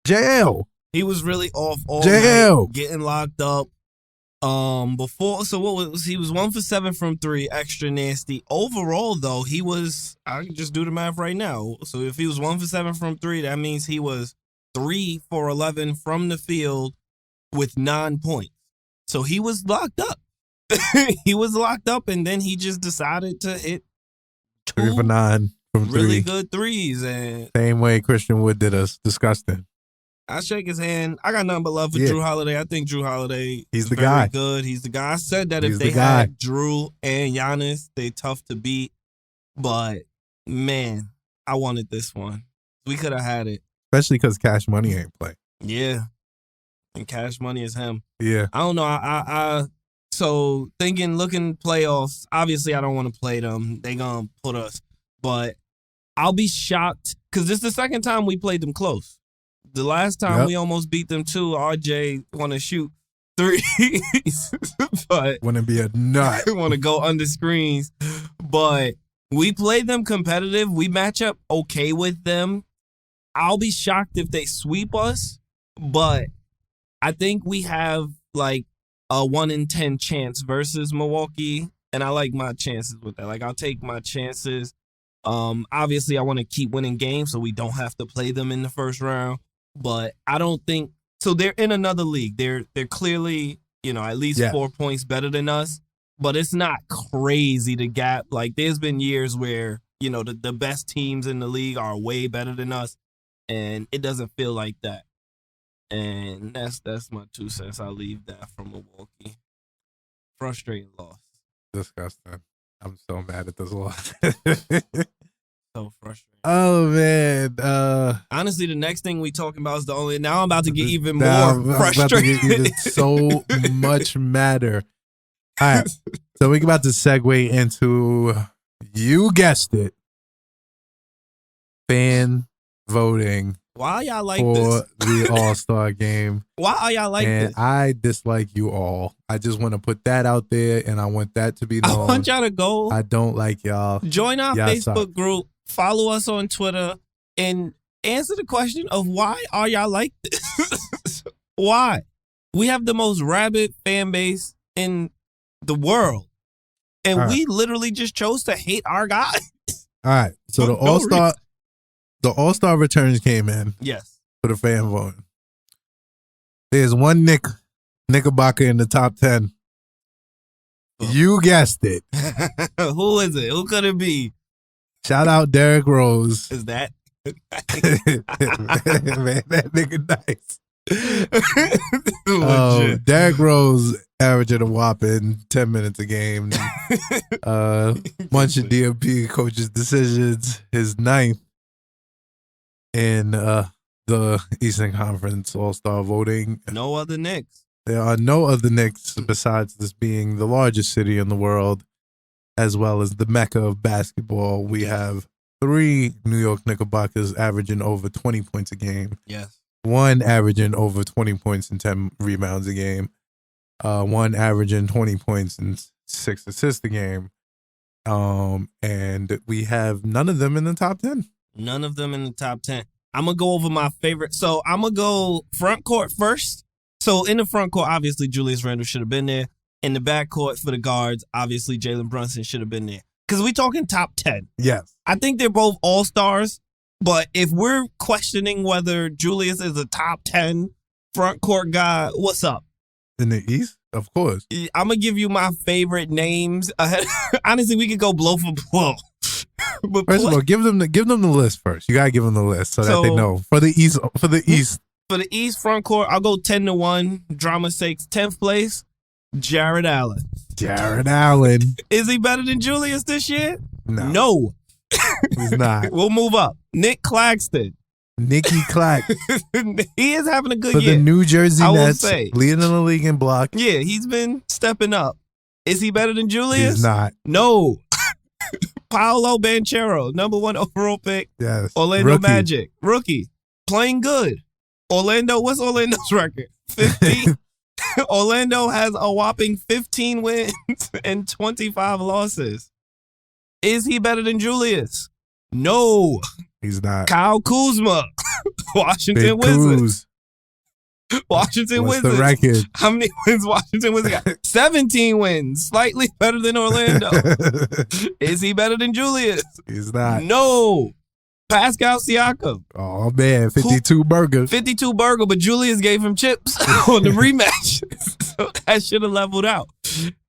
Jail. He was really off all Jail. Night, getting locked up. Before, so what was he was 1 for 7 from 3, extra nasty. Overall, though, he was. I can just do the math right now. So if he was 1 for 7 from 3, that means he was 3 for 11 from the field with 9 points. So he was locked up. He was locked up, and then he just decided to hit 3 for 9 from 3. Really good threes. And same way Christian Wood did us. Disgusting. I shake his hand. I got nothing but love for Drew Holiday. I think Drew Holiday is very guy. Good. He's the guy. I said that if they had Drew and Giannis, they tough to beat. But, man, I wanted this one. We could have had it. Especially because Cash Money ain't play. Yeah. And Cash Money is him. Yeah. I don't know. So looking playoffs, obviously I don't want to play them. They going to put us. But I'll be shocked because this is the second time we played them close. The last time we almost beat them too. RJ want to shoot threes, but want to be a nut. Want to go under screens. But we played them competitive. We match up okay with them. I'll be shocked if they sweep us, but I think we have like a 1 in 10 chance versus Milwaukee, and I like my chances with that. Like, I'll take my chances. Obviously, I want to keep winning games so we don't have to play them in the first round. But I don't think so. They're in another league. They're clearly, at least 4 points better than us. But it's not crazy the gap. Like, there's been years where the best teams in the league are way better than us, and it doesn't feel like that. And that's my 2 cents. I'll leave that from Milwaukee. Frustrating loss. Disgusting. I'm so mad at this loss. So frustrating. Oh man. Honestly, the next thing we talking about is the only. Now I'm about to get even now more I'm frustrated. about to get even so much madder. All right. So we're about to segue into, you guessed it, fan voting Why y'all like for this? the All-Star game. Why are y'all like And this? I dislike you all. I just want to put that out there, and I want that to be I known. want y'all to go I don't like y'all. join our Y'all Facebook suck. group, follow us on Twitter, and answer the question of why are y'all like this? Why? We have the most rabid fan base in the world, and All right. we literally just chose to hate our guy. All right. So the For no All-Star returns came in Yes. for the fan voting. There's one Knickerbocker in the top 10. Oh. You guessed it. Who is it? Who could it be? Shout out Derrick Rose. Is that? Man, that nigga nice. Legit. Derrick Rose averaging a whopping 10 minutes a game. Bunch of DMP coaches' decisions. His ninth in the Eastern Conference All-Star voting. No other Knicks. There are no other Knicks besides this being the largest city in the world, as well as the mecca of basketball. We have 3 New York Knickerbockers averaging over 20 points a game. Yes. 1 averaging over 20 points and 10 rebounds a game. 1 averaging 20 points and 6 assists a game. And we have none of them in the top 10. None of them in the top 10. I'm going to go over my favorite. So I'm going to go front court first. So in the front court, obviously, Julius Randle should have been there. In the back court for the guards, obviously, Jalen Brunson should have been there. Because we talking top 10. Yes. I think they're both all-stars. But if we're questioning whether Julius is a top 10 front court guy, what's up? In the East? Of course. I'm going to give you my favorite names. Honestly, we could go blow for blow. But First of all, give them the list first. You gotta give them the list so that they know. For the East. For the East front court, I'll go 10-1. Drama's sakes, 10th place, Jared Allen. Jared Allen. Is he better than Julius this year? No. He's not. We'll move up. Nick Claxton. Nicky Clack. He is having a good For year. the New Jersey I will Nets, say. leading in the league in block. Yeah, he's been stepping up. Is he better than Julius? He's not. No. Paolo Banchero, number 1 overall pick. Yes. Orlando Rookie. Magic. Rookie. Playing good. Orlando, what's Orlando's record? 15. Orlando has a whopping 15 wins and 25 losses. Is he better than Julius? No. He's not. Kyle Kuzma. Washington Big Wizards. Kuz. Washington What's Wizards. the record? How many wins Washington Wizards got? 17 wins. Slightly better than Orlando. Is he better than Julius? He's not. No. Pascal Siakam. Oh man, 52 burger. 52 burger, but Julius gave him chips on the rematch. So that should have leveled out.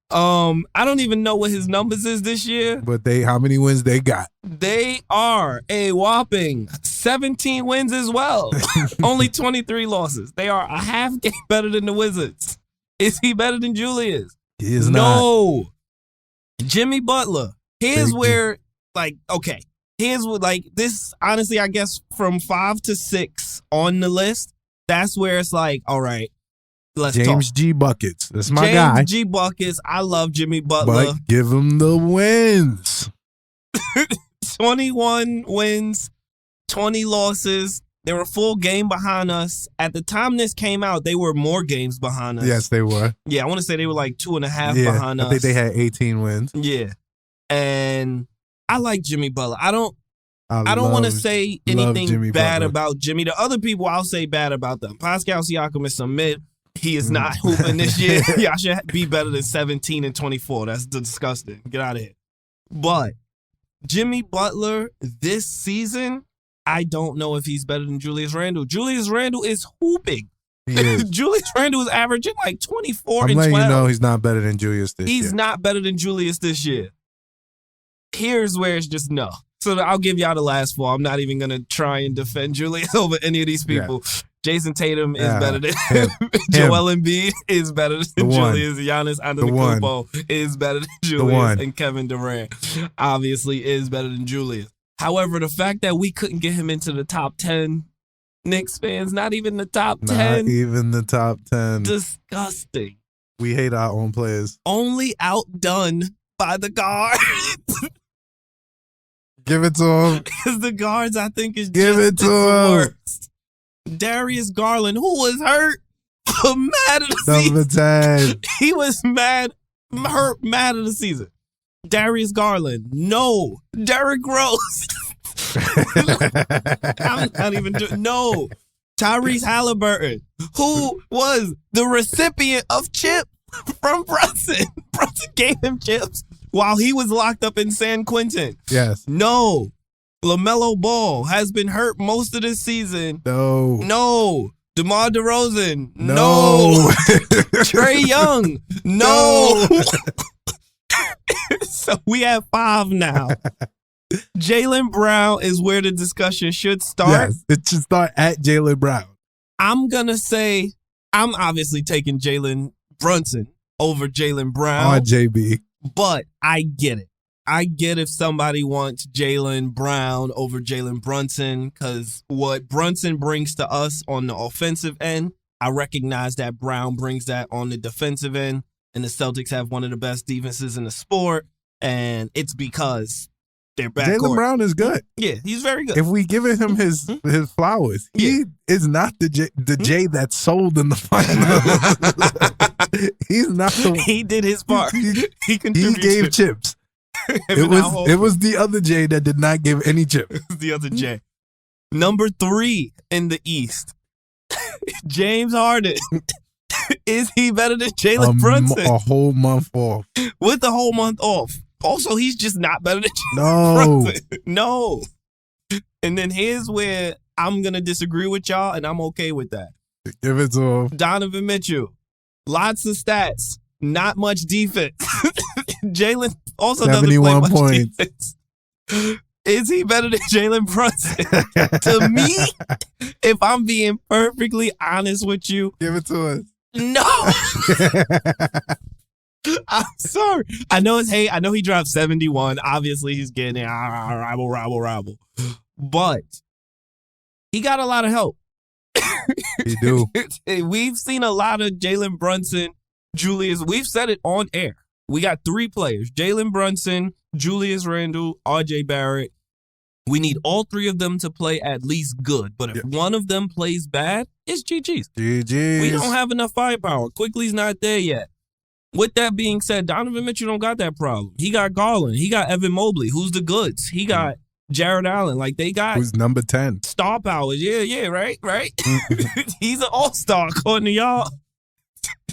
I don't even know what his numbers is this year. But how many wins they got? They are a whopping 17 wins as well. Only 23 losses. They are a half game better than the Wizards. Is he better than Julius? He is not. No. Jimmy Butler. Here's where, okay. Here's what, this, honestly, I guess from 5 to 6 on the list, that's where it's like, all right, let's James talk. G. Buckets. That's my guy. James G. Buckets. I love Jimmy Butler. But give him the wins. 21 wins, 20 losses. They were a full game behind us. At the time this came out, they were more games behind us. Yes, they were. Yeah, I want to say they were like 2.5 behind us. I think they had 18 wins. Yeah. And I like Jimmy Butler. I don't want to say anything bad about Jimmy. The other people, I'll say bad about them. Pascal Siakam is some mid. He is not hooping this year. Y'all should be better than 17 and 24. That's disgusting. Get out of here. But Jimmy Butler this season, I don't know if he's better than Julius Randle. Julius Randle is hooping. He is. Julius Randle is averaging like 24 I'm and 12. letting you know he's not better than Julius this year. He's not better than Julius this year. Here's where it's just no. So I'll give y'all the last four. I'm not even going to try and defend Julius over any of these people. Yeah. Jason Tatum is better than Joel Embiid is better than Julius. Giannis Antetokounmpo is better than Julius. And Kevin Durant obviously is better than Julius. However, the fact that we couldn't get him into the top 10, Knicks fans, not even the top 10. Not even the top 10. Disgusting. We hate our own players. Only outdone by the guards. Give it to him. Because the guards, I think, is Give just it to him. Worst. Darius Garland, who was hurt, mad at the Number season. 10. He was mad of the season. Darius Garland, no. Derrick Rose. I'm not even doing, no. Tyrese Halliburton, who was the recipient of chips from Brunson. Brunson gave him chips while he was locked up in San Quentin. Yes. No. LaMelo Ball has been hurt most of this season. No. No. DeMar DeRozan. No. Trae Young. No. So we have 5 now. Jaylen Brown is where the discussion should start. Yes, it should start at Jaylen Brown. I'm going to say I'm obviously taking Jalen Brunson over Jaylen Brown. RJB. But I get it. I get if somebody wants Jaylen Brown over Jalen Brunson, because what Brunson brings to us on the offensive end, I recognize that Brown brings that on the defensive end, and the Celtics have one of the best defenses in the sport, and it's because they're backcourt. Jaylen Brown is good. Yeah, he's very good. If we give him his flowers, he is not the J that's sold in the final. He's not the. He did his part. He contributed. He gave chips. It was the other J that did not give any chip. It was the other J. Number 3 in the East, James Harden. Is he better than Jalen Brunson? A whole month off. With the whole month off. Also, he's just not better than Jalen Brunson. No. And then here's where I'm going to disagree with y'all, and I'm okay with that. Give it to him. Donovan Mitchell. Lots of stats. Not much defense. Jalen also doesn't play much points. Defense. Is he better than Jalen Brunson? To me, if I'm being perfectly honest with you. Give it to us. No. I'm sorry. I know it's hate. I know he dropped 71. Obviously, he's getting it. Rabble. But he got a lot of help. He do. We've seen a lot of Jalen Brunson, Julius. We've said it on air. We got 3 players. Jalen Brunson, Julius Randle, RJ Barrett. We need all 3 of them to play at least good. But if one of them plays bad, it's GG's. GG's. We don't have enough firepower. Quickly's not there yet. With that being said, Donovan Mitchell don't got that problem. He got Garland. He got Evan Mobley, who's the goods. He got Jared Allen. Like, they got... Who's number 10? Star power. Yeah, right? He's an all-star, according to y'all.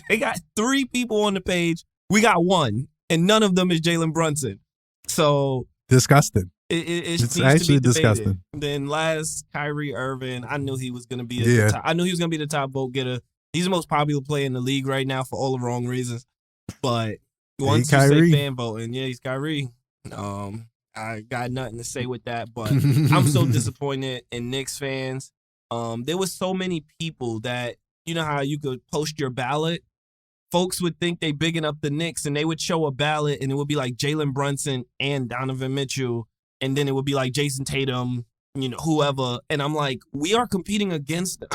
They got 3 people on the page. We got 1, and none of them is Jalen Brunson. So... Disgusting. It's actually disgusting. Then last, Kyrie Irving. I knew he was going to be the top. I knew he was going to be the top vote getter. He's the most popular player in the league right now for all the wrong reasons. But once you say fan voting, he's Kyrie. I got nothing to say with that. But I'm so disappointed in Knicks fans. There was so many people that, you know how you could post your ballot? Folks would think they bigging up the Knicks, and they would show a ballot, and it would be like Jalen Brunson and Donovan Mitchell, and then it would be like Jason Tatum, whoever. And I'm like, we are competing against them.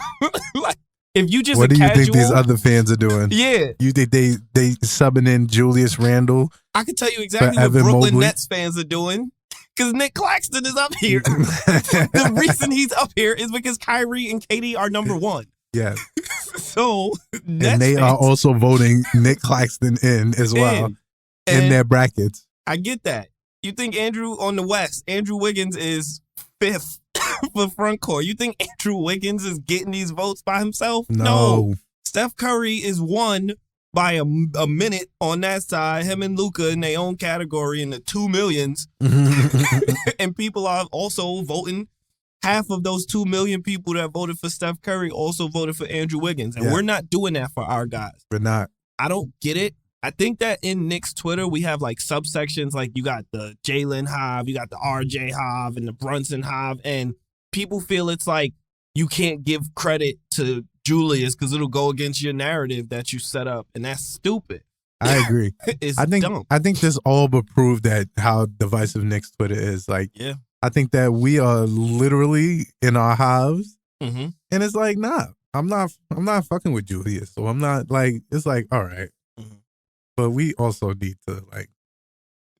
Like, if you just what do you think these other fans are doing? Yeah. You think they subbing in Julius Randle? I can tell you exactly what Evan Brooklyn Mobley? Nets fans are doing. Because Nick Claxton is up here. The reason he's up here is because Kyrie and KD are number 1. Yeah. So, and they are also voting Nick Claxton in as well in their brackets. I get that. You think Andrew on the West, Andrew Wiggins is 5th for front court. You think Andrew Wiggins is getting these votes by himself? No. Steph Curry is 1 by a minute on that side. Him and Luka in their own category in the 2 millions. And people are also voting. Half of those 2 million people that voted for Steph Curry also voted for Andrew Wiggins. And we're not doing that for our guys. We're not. I don't get it. I think that in Knicks Twitter, we have like subsections. Like you got the Jalen Hive, you got the RJ Hive, and the Brunson Hive. And people feel it's like you can't give credit to Julius because it'll go against your narrative that you set up, and that's stupid. I agree. It's dumb. I think this all but proved that how divisive Knicks Twitter is. Like, yeah. I think that we are literally in our hives, mm-hmm. and it's like, nah, I'm not fucking with Julius, so I'm not like. It's like, all right, mm-hmm. but we also need to like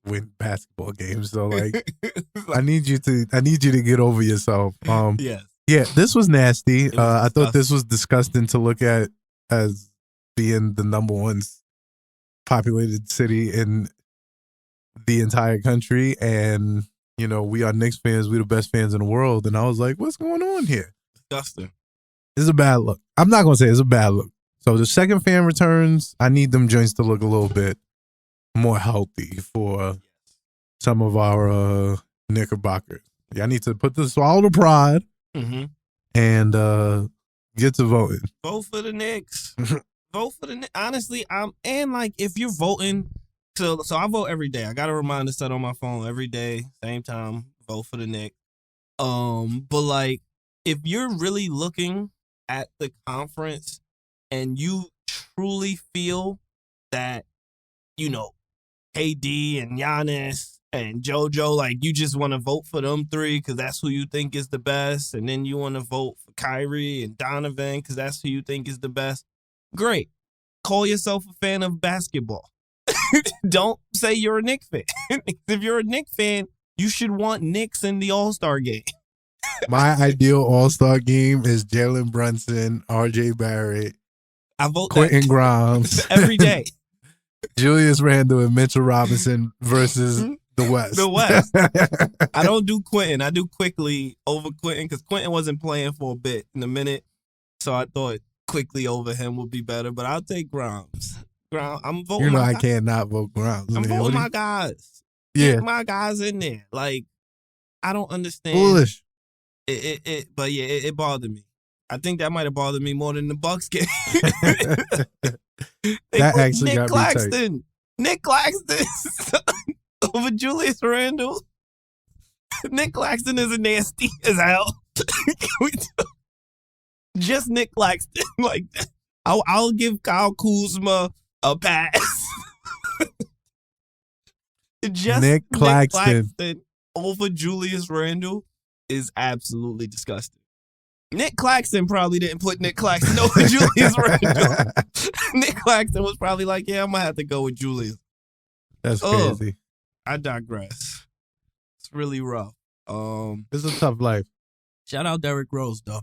win basketball games. So like, I need you to get over yourself. Yes. Yeah, this was nasty. Was I thought this was disgusting to look at as being the number one populated city in the entire country, and you know, we are Knicks fans. We're the best fans in the world, and I was like, what's going on here? Disgusting. It's a bad look. I'm not gonna say it's a bad look. So the second fan returns, I need them joints to look a little bit more healthy for some of our Knickerbockers. Yeah, I need to swallow the pride mm-hmm. and get to voting. Vote for the Knicks. Vote for the Knicks. Honestly, if you're voting, so I vote every day. I got a reminder set on my phone every day, same time. Vote for the Knicks. But like, if you're really looking at the conference and you truly feel that, you know, KD and Giannis and JoJo, like, you just want to vote for them three because that's who you think is the best, and then you want to vote for Kyrie and Donovan because that's who you think is the best, great. Call yourself a fan of basketball. Don't say you're a Knicks fan. If you're a Knicks fan, you should want Knicks in the All-Star game. My ideal All-Star game is Jalen Brunson, RJ Barrett, I vote Quentin Grimes every day. Julius Randle and Mitchell Robinson versus the West. The West. I don't do Quentin. I do Quickly over Quentin because Quentin wasn't playing for a bit in a minute. So I thought Quickly over him would be better. But I'll take Grimes. I'm voting. You know I can't not vote Grimes. I'm voting my guys. Yeah. Get my guys in there. Like, I don't understand. Foolish. But yeah, it bothered me. I think that might have bothered me more than the Bucks game. That actually got me tight. Nick Claxton over Julius Randle. Nick Claxton is nasty as hell. Just Nick Claxton. Like, I'll give Kyle Kuzma a pass. Just Nick Claxton over Julius Randle is absolutely disgusting. Nick Claxton probably didn't put Nick Claxton over Julius Randle. Nick Claxton was probably like, yeah, I'm going to have to go with Julius. That's crazy. I digress. It's really rough. It's a tough life. Shout out Derrick Rose, though.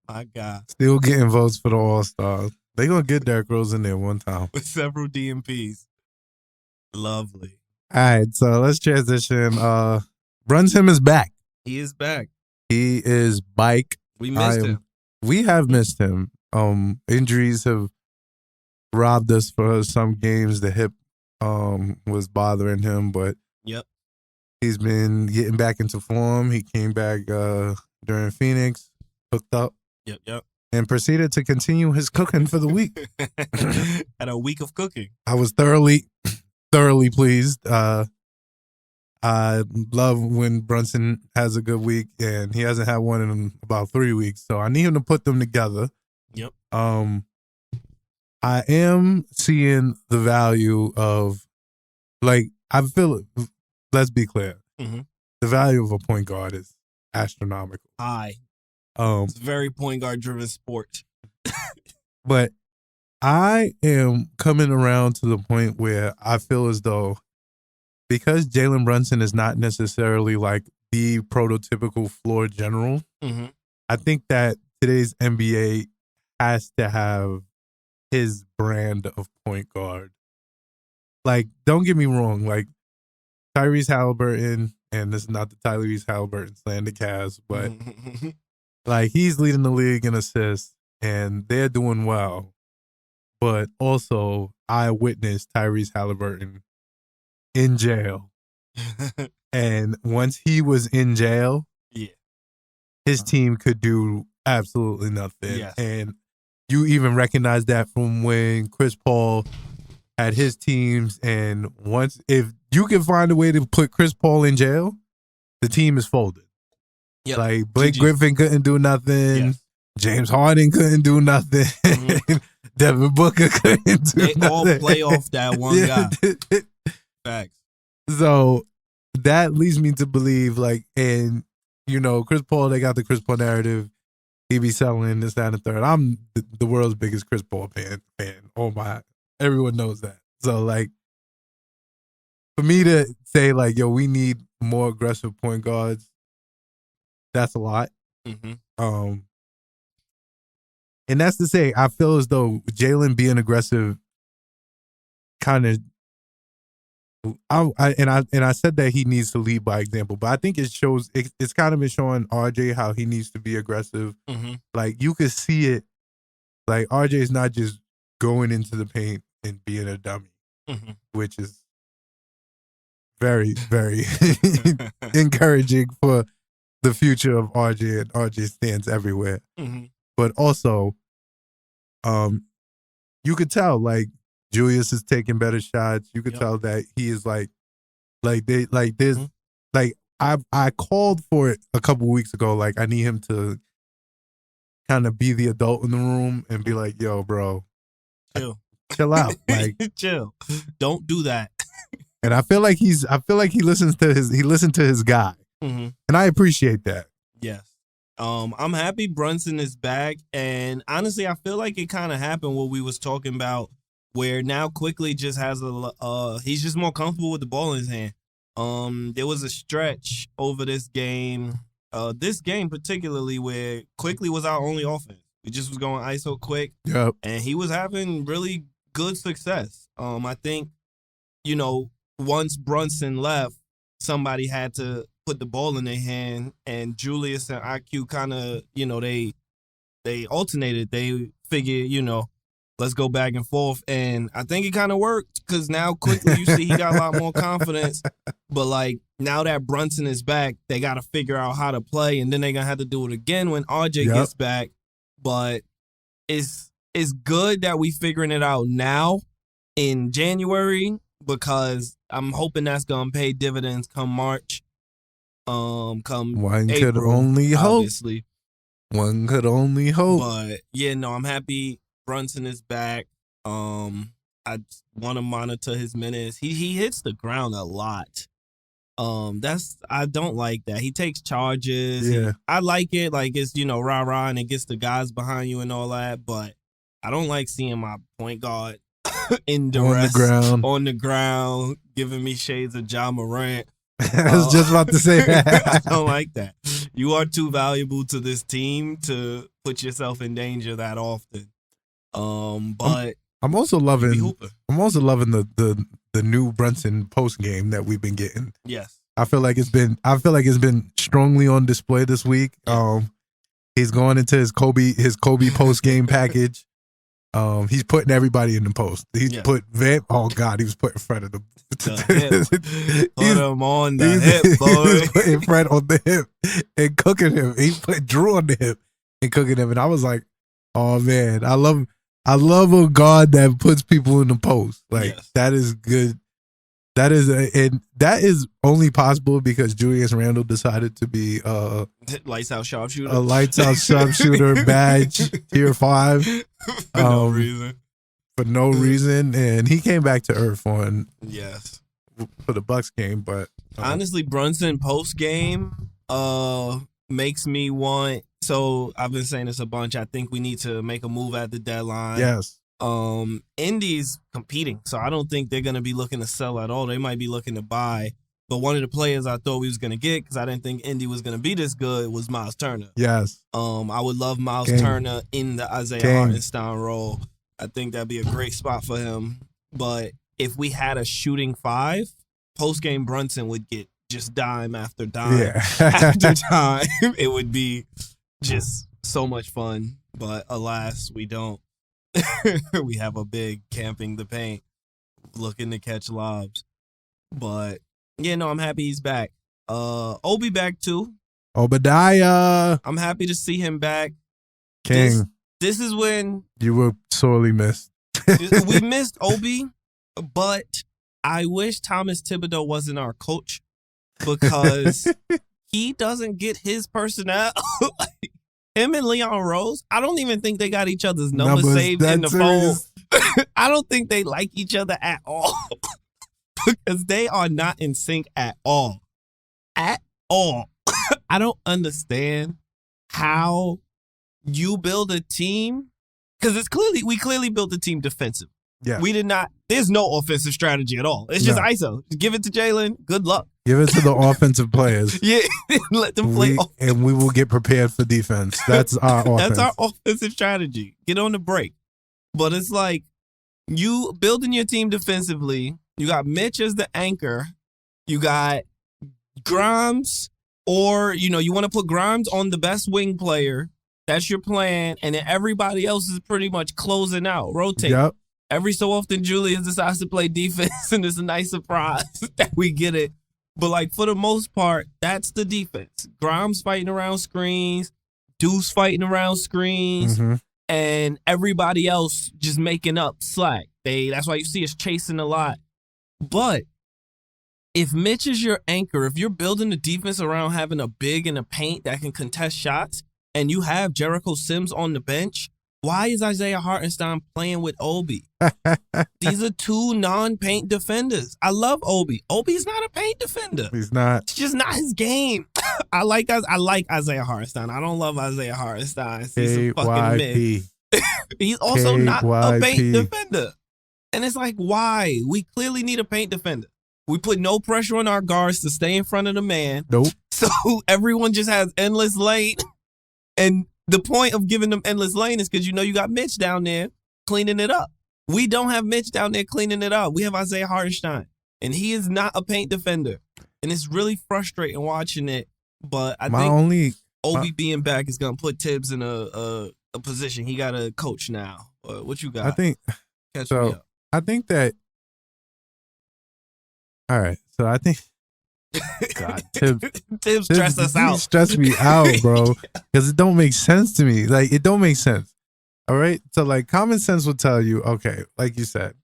My God. Still getting votes for the All-Stars. They're going to get Derrick Rose in there one time. With several DMPs. Lovely. All right, so let's transition. Brunson is back. He is back. He is bike. We missed him. We have missed him. Injuries have robbed us for some games. The hip was bothering him, but yep, he's been getting back into form. He came back during Phoenix, hooked up. Yep. And proceeded to continue his cooking for the week. Had a week of cooking. I was thoroughly pleased. I love when Brunson has a good week, and he hasn't had one in about 3 weeks. So I need him to put them together. Yep. I am seeing the value of, like, I feel it. Let's be clear. Mm-hmm. The value of a point guard is astronomical. High. It's a very point guard driven sport. But I am coming around to the point where I feel as though, because Jalen Brunson is not necessarily like the prototypical floor general, mm-hmm. I think that today's NBA has to have his brand of point guard. Like, don't get me wrong, like Tyrese Halliburton, and this is not the Tyrese Halliburton slander cast, but like, he's leading the league in assists and they're doing well. But also, I witnessed Tyrese Halliburton in jail. And once he was in jail, his team could do absolutely nothing. Yes. And you even recognize that from when Chris Paul had his teams. And once, if you can find a way to put Chris Paul in jail, the team is folded. Yep. Like Blake GG. Griffin couldn't do nothing. Yes. James Harden couldn't do nothing. Mhm. Devin Booker couldn't do They nothing. all play off that one guy. Facts. So that leads me to believe, like, and Chris Paul, they got the Chris Paul narrative. He be selling this, that, and the third. I'm the world's biggest Chris Paul fan. Everyone knows that. So, like, for me to say, like, yo, we need more aggressive point guards, that's a lot. Mm-hmm. And that's to say, I feel as though Jalen being aggressive kind of, I said that he needs to lead by example, but I think it shows, it's kind of been showing RJ how he needs to be aggressive. Mm-hmm. Like, you could see it. Like, RJ is not just going into the paint and being a dummy, Mm-hmm. which is very, very encouraging for the future of RJ, and RJ stands everywhere. Mm-hmm. But also, you could tell, like, Julius is taking better shots. You could tell that he is like there's Mm-hmm. like I called for it a couple weeks ago. Like, I need him to kind of be the adult in the room and be like, yo, bro, chill out. Like, chill. Don't do that. And I feel like he listened to his guy. Mm-hmm. And I appreciate that. Yes. I'm happy Brunson is back. And honestly, I feel like it kind of happened what we was talking about, where now Quickly just has he's just more comfortable with the ball in his hand. There was a stretch over this game particularly, where Quickly was our only offense. We just was going ISO quick. Yep. And he was having really good success. I think, once Brunson left, somebody had to put the ball in their hand, and Julius and IQ kind of, they alternated. They figured, let's go back and forth. And I think it kind of worked, because now Quickly, you see he got a lot more confidence. But, like, now that Brunson is back, they got to figure out how to play, and then they're going to have to do it again when RJ gets back. But it's good that we figuring it out now in January, because I'm hoping that's going to pay dividends come March. Come One April, could only obviously. hope. One could only hope. But yeah, no, I'm happy Brunson is back. I want to monitor his minutes. He hits the ground a lot. I don't like that. He takes charges. Yeah. I like it. Like, it's, rah-rah, and it gets the guys behind you and all that. But I don't like seeing my point guard in duress on the ground, giving me shades of Ja Morant. I was just about to say that. I don't like that. You are too valuable to this team to put yourself in danger that often. But I'm also loving the new Brunson post game that we've been getting. Yes. I feel like it's been strongly on display this week. He's going into his Kobe post game package. He's putting everybody in the post. He's put Vamp. Oh God, he was put in front of the hip. Put him on the hip, boy. He was putting Fred on the hip and cooking him. He put Drew on the hip and cooking him. And I was like, oh man, I love a guard that puts people in the post. Like, that is good. That is only possible because Julius Randle decided to be lights out sharpshooter. A lights out sharpshooter badge, tier 5. For no reason. For no reason. And he came back to earth for the Bucks game. But honestly, Brunson post game makes me want. So I've been saying this a bunch. I think we need to make a move at the deadline. Yes. Indy's competing, so I don't think they're going to be looking to sell at all. They might be looking to buy. But one of the players I thought we was going to get, because I didn't think Indy was going to be this good, was Miles Turner. Yes. I would love Miles Turner in the Isaiah Hartenstein role. I think that'd be a great spot for him. But if we had a shooting 5, post-game Brunson would get just dime after dime after dime. It would be just so much fun. But alas, we don't. We have a big camping the paint, looking to catch lobs. But yeah, no, I'm happy he's back. Obi back too. Obadiah. I'm happy to see him back. King. This is when you were sorely missed. We missed Obi, but I wish Thomas Thibodeau wasn't our coach, because he doesn't get his personnel. Him and Leon Rose, I don't even think they got each other's numbers saved in the phone. I don't think they like each other at all. Because they are not in sync at all. At all. I don't understand how you build a team. Because we clearly built a team defensive. Yeah. We did not, there's no offensive strategy at all. It's just ISO. Just give it to Jalen. Good luck. Give it to the offensive players. Yeah. Let them play. And we will get prepared for defense. That's our offense. That's our offensive strategy. Get on the break. But it's like you building your team defensively. You got Mitch as the anchor. You got Grimes, or, you want to put Grimes on the best wing player. That's your plan. And then everybody else is pretty much closing out, rotating. Yep. Every so often, Julius decides to play defense, and it's a nice surprise that we get it. But, like, for the most part, that's the defense. Grimes fighting around screens, Deuce fighting around screens, and everybody else just making up slack. That's why you see us chasing a lot. But if Mitch is your anchor, if you're building the defense around having a big in the paint that can contest shots, and you have Jericho Sims on the bench, why is Isaiah Hartenstein playing with Obi? These are two non-paint defenders. I love Obi. Obi's not a paint defender. He's not. It's just not his game. I like Isaiah Hartenstein. I don't love Isaiah Hartenstein. He's a fucking mid. He's also not a paint defender. And it's like, why? We clearly need a paint defender. We put no pressure on our guards to stay in front of the man. Nope. So everyone just has endless lane. And the point of giving them endless lane is because you got Mitch down there cleaning it up. We don't have Mitch down there cleaning it up. We have Isaiah Hartenstein, and he is not a paint defender. And it's really frustrating watching it. But I think Obi being back is going to put Tibbs in a position. He got a coach now. What you got? I think Catch me up. I think that. All right, so I think. God, Tibbs stress us out. Stress me out, bro, because it don't make sense to me. Like, it don't make sense. All right, so like common sense will tell you, okay, like you said,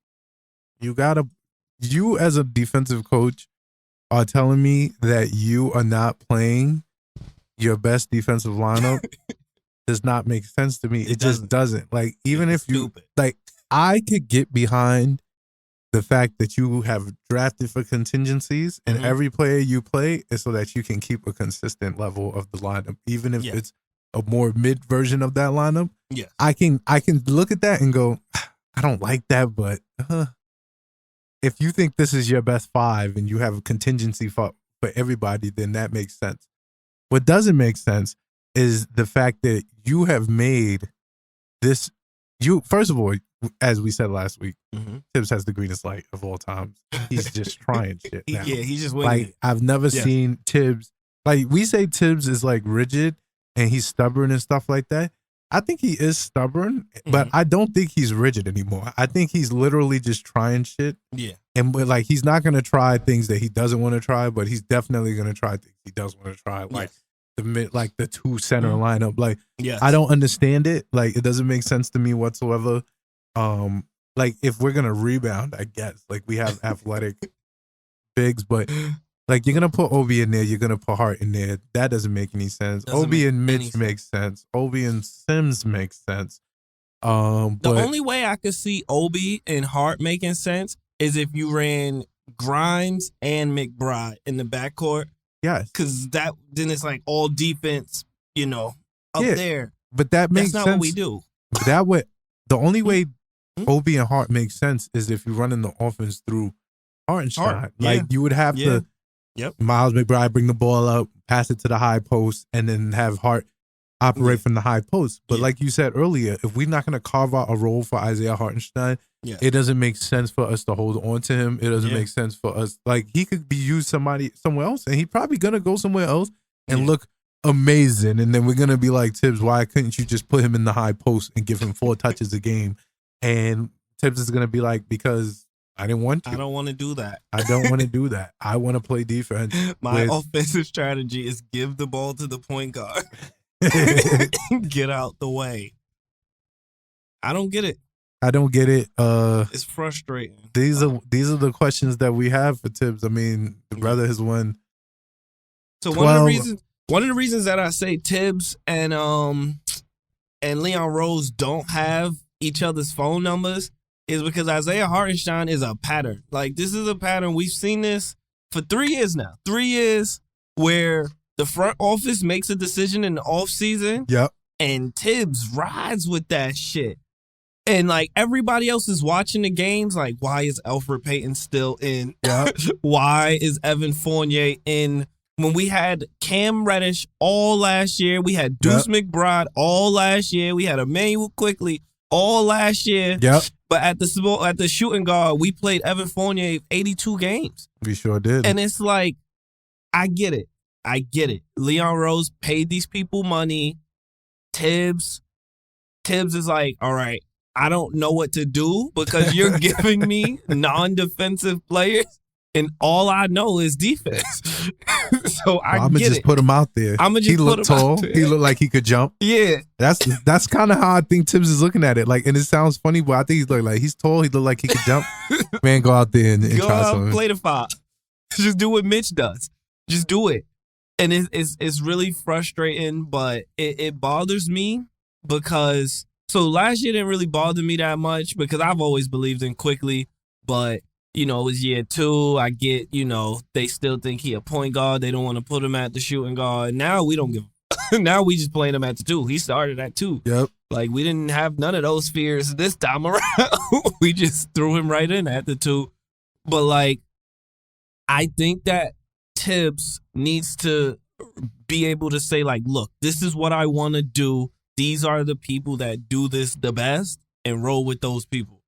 you as a defensive coach are telling me that you are not playing your best defensive lineup. Does not make sense to me. It just doesn't. Like, even if you like, I could get behind the fact that you have drafted for contingencies and every player you play is so that you can keep a consistent level of the lineup, even if it's a more mid version of that lineup. Yeah, I can look at that and go, I don't like that, but if you think this is your best five and you have a contingency for everybody, then that makes sense. What doesn't make sense is the fact that you have made this. First of all, as we said last week, Tibbs has the greenest light of all time. He's just trying shit now. Yeah, he's just winning. Like, I've never seen Tibbs. Like, we say Tibbs is like rigid and he's stubborn and stuff like that. I think he is stubborn, but I don't think he's rigid anymore. I think he's literally just trying shit. Yeah. And but like, he's not gonna try things that he doesn't want to try, but he's definitely gonna try things he does want to try. Like the two center lineup. Like, I don't understand it. Like, it doesn't make sense to me whatsoever. Like, if we're gonna rebound, I guess, like, we have athletic bigs, but like, you're gonna put Obi in there, you're gonna put Hart in there. That doesn't make any sense. Obi and Mitch makes sense. Obi and Sims makes sense. The only way I could see Obi and Hart making sense is if you ran Grimes and McBride in the backcourt. Yes, because then it's like all defense, up there. But that makes sense. That's not what we do. The only way Obi and Hart make sense is if you're running the offense through Hartenstein. Like, you would have to Miles McBride bring the ball up, pass it to the high post, and then have Hart operate from the high post. But like you said earlier, if we're not going to carve out a role for Isaiah Hartenstein, it doesn't make sense for us to hold on to him. It doesn't make sense for us. Like, he could be used somewhere else, and he's probably going to go somewhere else and look amazing. And then we're going to be like, Tibbs, why couldn't you just put him in the high post and give him 4 touches a game? And Tibbs is going to be like, because I didn't want to. I don't want to do that. I don't want to do that. I want to play defense. My offensive strategy is give the ball to the point guard. Get out the way. I don't get it. It's frustrating. These are the questions that we have for Tibbs. I mean, the brother has won So one of the reasons that I say Tibbs and Leon Rose don't have each other's phone numbers is because Isaiah Hartenstein is a pattern. Like, this is a pattern. We've seen this for 3 years now. 3 years where the front office makes a decision in the offseason. Yep. And Tibbs rides with that shit. And, like, everybody else is watching the games. Like, why is Elfrid Payton still in? Yep. Why is Evan Fournier in? When we had Cam Reddish all last year, we had Deuce McBride all last year, we had Emmanuel Quickley all last year. Yep. But at the shooting guard, we played Evan Fournier 82 games. We sure did. And it's like, I get it. Leon Rose paid these people money. Tibbs is like, all right, I don't know what to do because you're giving me non-defensive players. And all I know is defense. So I'm gonna just put him out there. He looked tall. He looked like he could jump. Yeah, that's kind of how I think Tibbs is looking at it. Like, and it sounds funny, but I think he's like he's tall. He looked like he could jump. Man, go out there and try something. Play the 5. Just do what Mitch does. Just do it. And it's really frustrating, but it bothers me because last year didn't really bother me that much because I've always believed in Quickley, but. You know, it was year 2. I get, they still think he a point guard. They don't want to put him at the shooting guard. Now we don't give now we just playing him at the 2. He started at 2. Yep. Like, we didn't have none of those fears this time around. We just threw him right in at the 2. But, like, I think that Tibbs needs to be able to say, like, look, this is what I want to do. These are the people that do this the best, and roll with those people.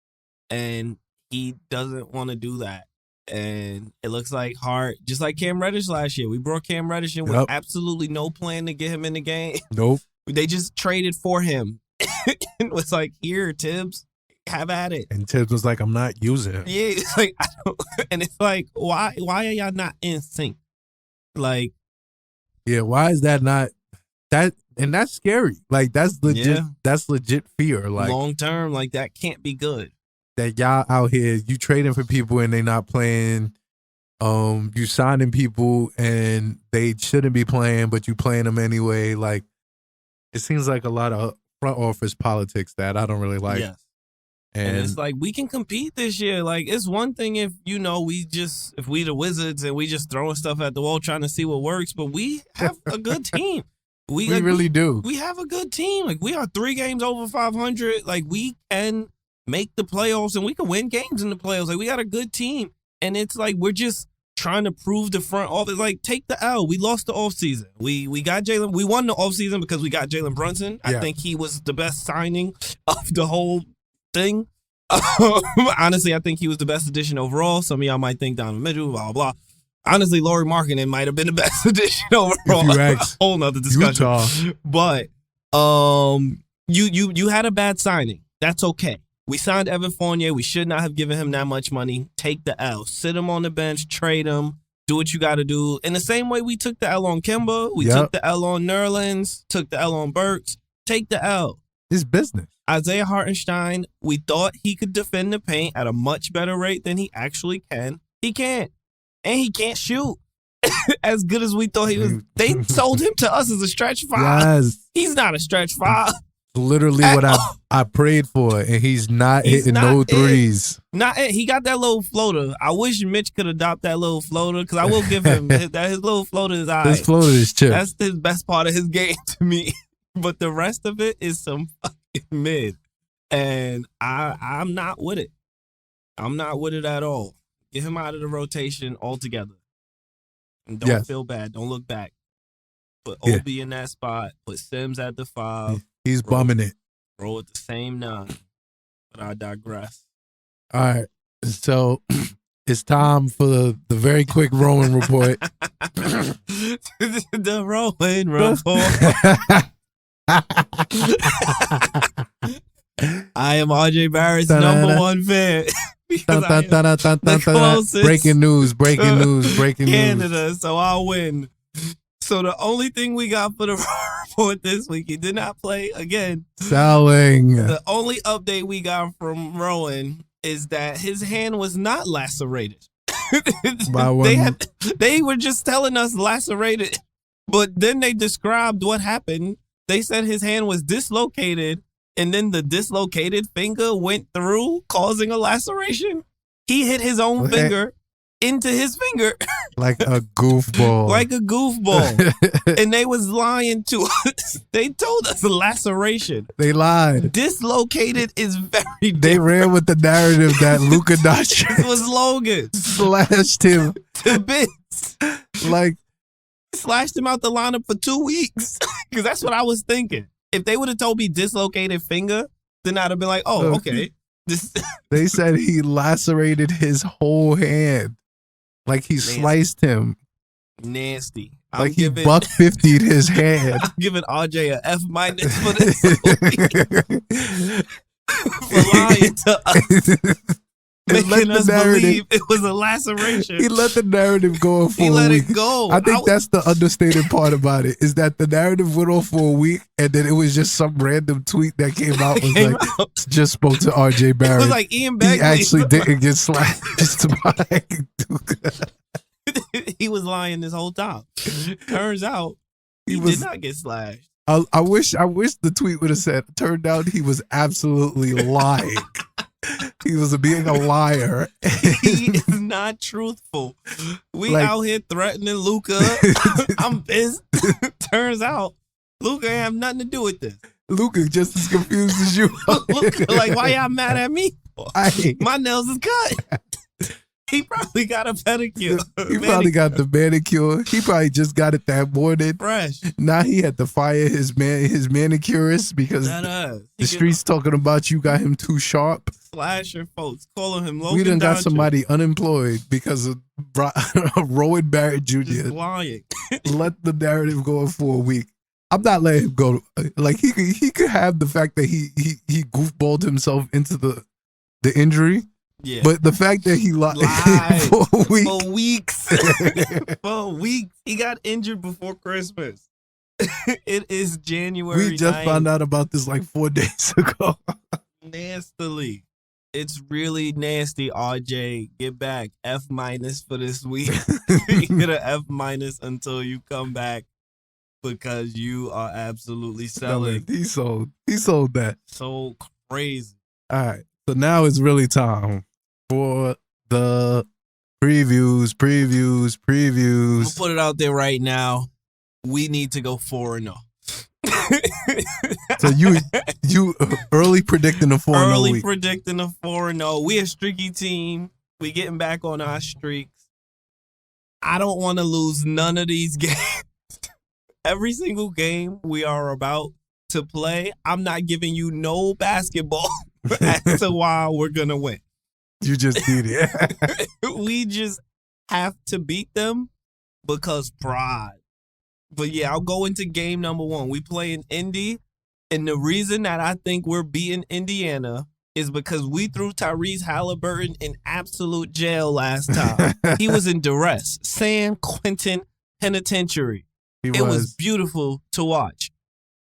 And he doesn't want to do that. And it looks like Hart, just like Cam Reddish last year. We brought Cam Reddish in with absolutely no plan to get him in the game. Nope. They just traded for him. It was like, here, Tibbs, have at it. And Tibbs was like, I'm not using him. Yeah, it's like, and it's like, why are y'all not in sync? Like, yeah, why is that not that? And that's scary. Like, that's legit. Yeah. That's legit fear. Like, long term, like, that can't be good. That y'all out here, you trading for people and they not playing. You signing people and they shouldn't be playing, but you playing them anyway. Like, it seems like a lot of front office politics that I don't really like. Yes. And it's like, we can compete this year. Like, it's one thing if, if we the Wizards and we just throwing stuff at the wall trying to see what works, but we have a good team. We really do. We have a good team. Like, we are 3 games over 500. Like, we can make the playoffs and we can win games in the playoffs. Like, we got a good team. And it's like, we're just trying to prove the front office. Like, take the L. We lost the offseason. We got Jalen. We won the offseason because we got Jalen Brunson. Yeah. I think he was the best signing of the whole thing. Honestly, I think he was the best addition overall. Some of y'all might think Donovan Mitchell, blah, blah. Honestly, Lauri Markkanen might have been the best addition overall. A whole nother discussion. Utah. But you had a bad signing. That's okay. We signed Evan Fournier. We should not have given him that much money. Take the L. Sit him on the bench. Trade him. Do what you got to do. In the same way we took the L on Kemba. We took the L on Nerlens. Took the L on Burks. Take the L. It's business. Isaiah Hartenstein, we thought he could defend the paint at a much better rate than he actually can. He can't. And he can't shoot as good as we thought he was. They sold him to us as a stretch 5. Yes. He's not a stretch 5. Literally what I prayed for, and he's hitting no threes. Not it. He got that little floater. I wish Mitch could adopt that little floater because I will give him his little floater is all right. His floater is chill. That's the best part of his game to me. But the rest of it is some fucking mid. And I'm not with it. I'm not with it at all. Get him out of the rotation altogether. And don't feel bad. Don't look back. Put OB in that spot. Put Sims at the 5. He's bumming it. Roll at the same 9. But I digress. All right. So it's time for the very quick Rowan report. The Rowan report. I am RJ Barrett's number 1 fan. Breaking news. Canada, so I'll win. So the only thing we got for the report this week, he did not play again. Selling. The only update we got from Rowan is that his hand was not lacerated. They were just telling us lacerated, but then they described what happened. They said his hand was dislocated, and then the dislocated finger went through, causing a laceration. He hit his own finger into his finger. Like a goofball. Like a goofball. And they was lying to us. They told us laceration. They lied. Dislocated is very different. They ran with the narrative that Luka Doncic was Logan. Slashed him to bits. Like, slashed him out the lineup for 2 weeks. Because that's what I was thinking. If they would have told me dislocated finger, then I'd have been like, oh, okay. They said he lacerated his whole hand. Like he sliced him. Nasty. Like he buck 50'd his hand. I'm giving RJ a F- for this. For lying to us. Making us believe it was a laceration. He let the narrative go on for a week. He let it go. I think that's the understated part about it, is that the narrative went on for a week and then it was just some random tweet that came out just spoke to RJ Barrett. It was like Ian Begley. He actually didn't get slashed by He was lying this whole time. Turns out he did not get slashed. I wish the tweet would have said, turned out he was absolutely lying. He was being a liar. He is not truthful. We out here threatening Luka. I'm pissed. Turns out Luka ain't have nothing to do with this. Luka just as confused as you. Luka, like, why y'all mad at me? My nails is cut. He probably got a pedicure. He probably got the manicure. He probably just got it that morning. Fresh. Now he had to fire his manicurist because the streets talking about you got him too sharp. Slasher folks calling him Logan. We done got Doncic. Somebody unemployed because of Rowan Barrett Jr. Just lying. Let the narrative go on for a week. I'm not letting him go. Like he could have the fact that he goofballed himself into the injury. Yeah. But the fact that he lied for a week. For weeks. For weeks. He got injured before Christmas. It is January. We just 9th. found out about this like 4 days ago. Nastily. It's really nasty, RJ. Get back. F- for this week. You get an F- until you come back because you are absolutely selling. He sold that. So crazy. All right. So now it's really time for the previews. I'll put it out there right now. We need to go 4-0. So you early predicting a 4-0 Early week. predicting a 4-0. We a streaky team. We getting back on our streaks. I don't want to lose none of these games. Every single game we are about to play, I'm not giving you no basketball as to why we're gonna win. You just did it. We just have to beat them because pride. But yeah, I'll go into game number 1. We play in Indy, and the reason that I think we're beating Indiana is because we threw Tyrese Halliburton in absolute jail last time. He was in duress. San Quentin Penitentiary. It was beautiful to watch.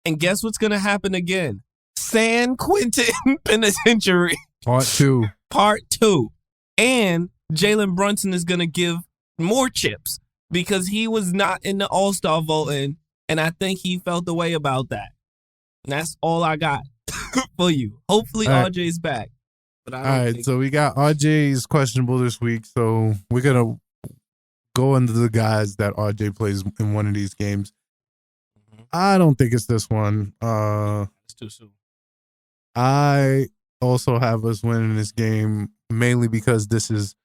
And guess what's going to happen again? San Quentin Penitentiary. Part 2. Part 2. And Jalen Brunson is going to give more chips because he was not in the All-Star voting, and I think he felt the way about that. And that's all I got for you. Hopefully RJ's back. But I don't think so we got RJ's questionable this week, so we're going to go into the guys that RJ plays in one of these games. I don't think it's this one. It's too soon. I also have us winning this game mainly because this is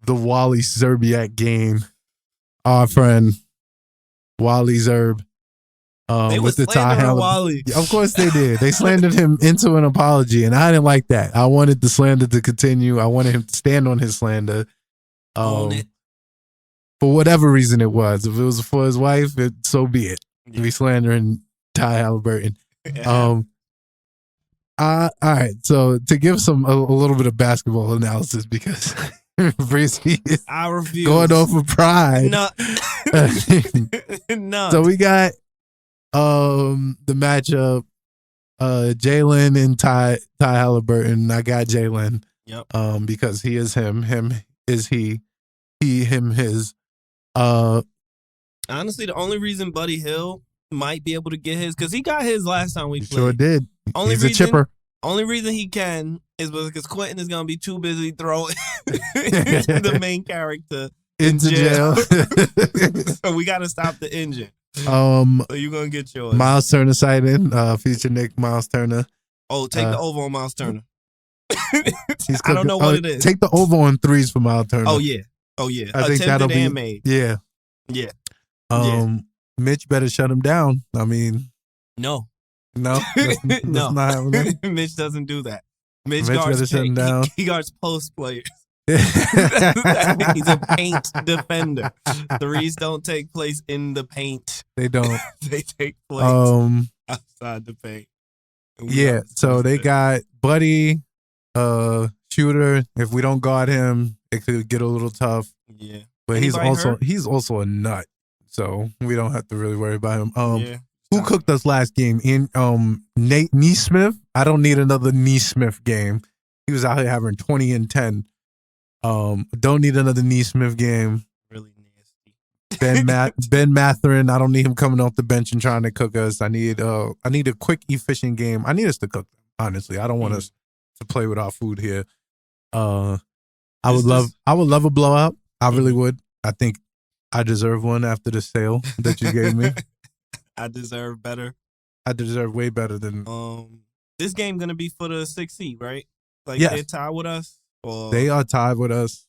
the Wally Zerbiak game. Our friend Wally Zerb with the Ty Halliburton. Of course they did. They slandered him into an apology, and I didn't like that. I wanted the slander to continue. I wanted him to stand on his slander. Own it. For whatever reason it was. If it was for his wife, so be it. Yeah. We slandering Ty Halliburton. Yeah. All right. So to give a little bit of basketball analysis because Breezy is I refuse. Going off of pride. No. No. So we got the matchup, Jalen and Ty Halliburton. I got Jalen. Yep. Because he is him. Him is he. his. Honestly, the only reason Buddy Hield might be able to get his, because he got his last time we played. Sure did. He's a chipper. Only reason he can is because Quentin is going to be too busy throwing the main character into jail. So we got to stop the engine. So you're going to get yours. Miles Turner sighting, feature Nick Miles Turner. Oh, take the over on Miles Turner. I don't know what it is. Take the over on threes for Miles Turner. Oh, yeah. I think that'll be made. Yeah. Yeah. Mitch better shut him down. I mean, no, that's no, not happening. Mitch doesn't do that. Mitch better shut him down. He guards post players. He's a paint defender. Threes don't take place in the paint. They don't. They take place outside the paint. Yeah. So they got Buddy, shooter. If we don't guard him, it could get a little tough. Yeah. But he's also a nut. So we don't have to really worry about him. Who cooked us last game? Nate Neesmith. I don't need another Neesmith game. He was out here having 20 and 10. Don't need another Neesmith game. Really nasty. Ben Matherin. I don't need him coming off the bench and trying to cook us. I need a quick, efficient game. I need us to cook them, honestly. I don't want us to play with our food here. I would love a blowout. I really would. I think I deserve one after the sale that you gave me. I deserve better. I deserve way better than. This game gonna be for the 6th seed, right? Like yes. They're tied with us. Or... They are tied with us.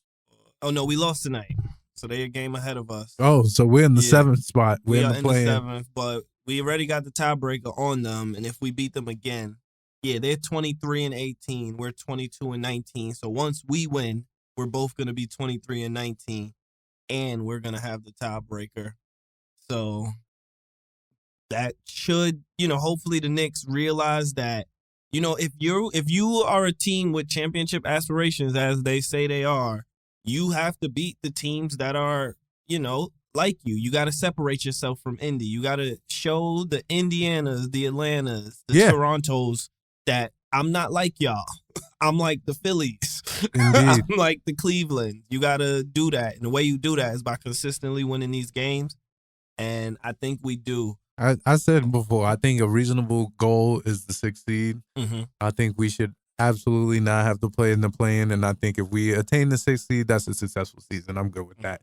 Oh no, we lost tonight, so they're a game ahead of us. Oh, so we're in the 7th spot. We are in the 7th, but we already got the tiebreaker on them, and if we beat them again, they're 23 and 18. We're 22 and 19. So once we win, we're both gonna be 23 and 19. And we're going to have the tiebreaker. So that should, hopefully the Knicks realize that, if you are a team with championship aspirations, as they say they are, you have to beat the teams that are, like you. You got to separate yourself from Indy. You got to show the Indianas, the Atlantas, the Torontos that I'm not like y'all. I'm like the Phillies. I'm like the Cleveland. You got to do that. And the way you do that is by consistently winning these games. And I think we do. I said before, I think a reasonable goal is the 6th seed. Mm-hmm. I think we should absolutely not have to play in the play-in. And I think if we attain the 6th seed, that's a successful season. I'm good with that.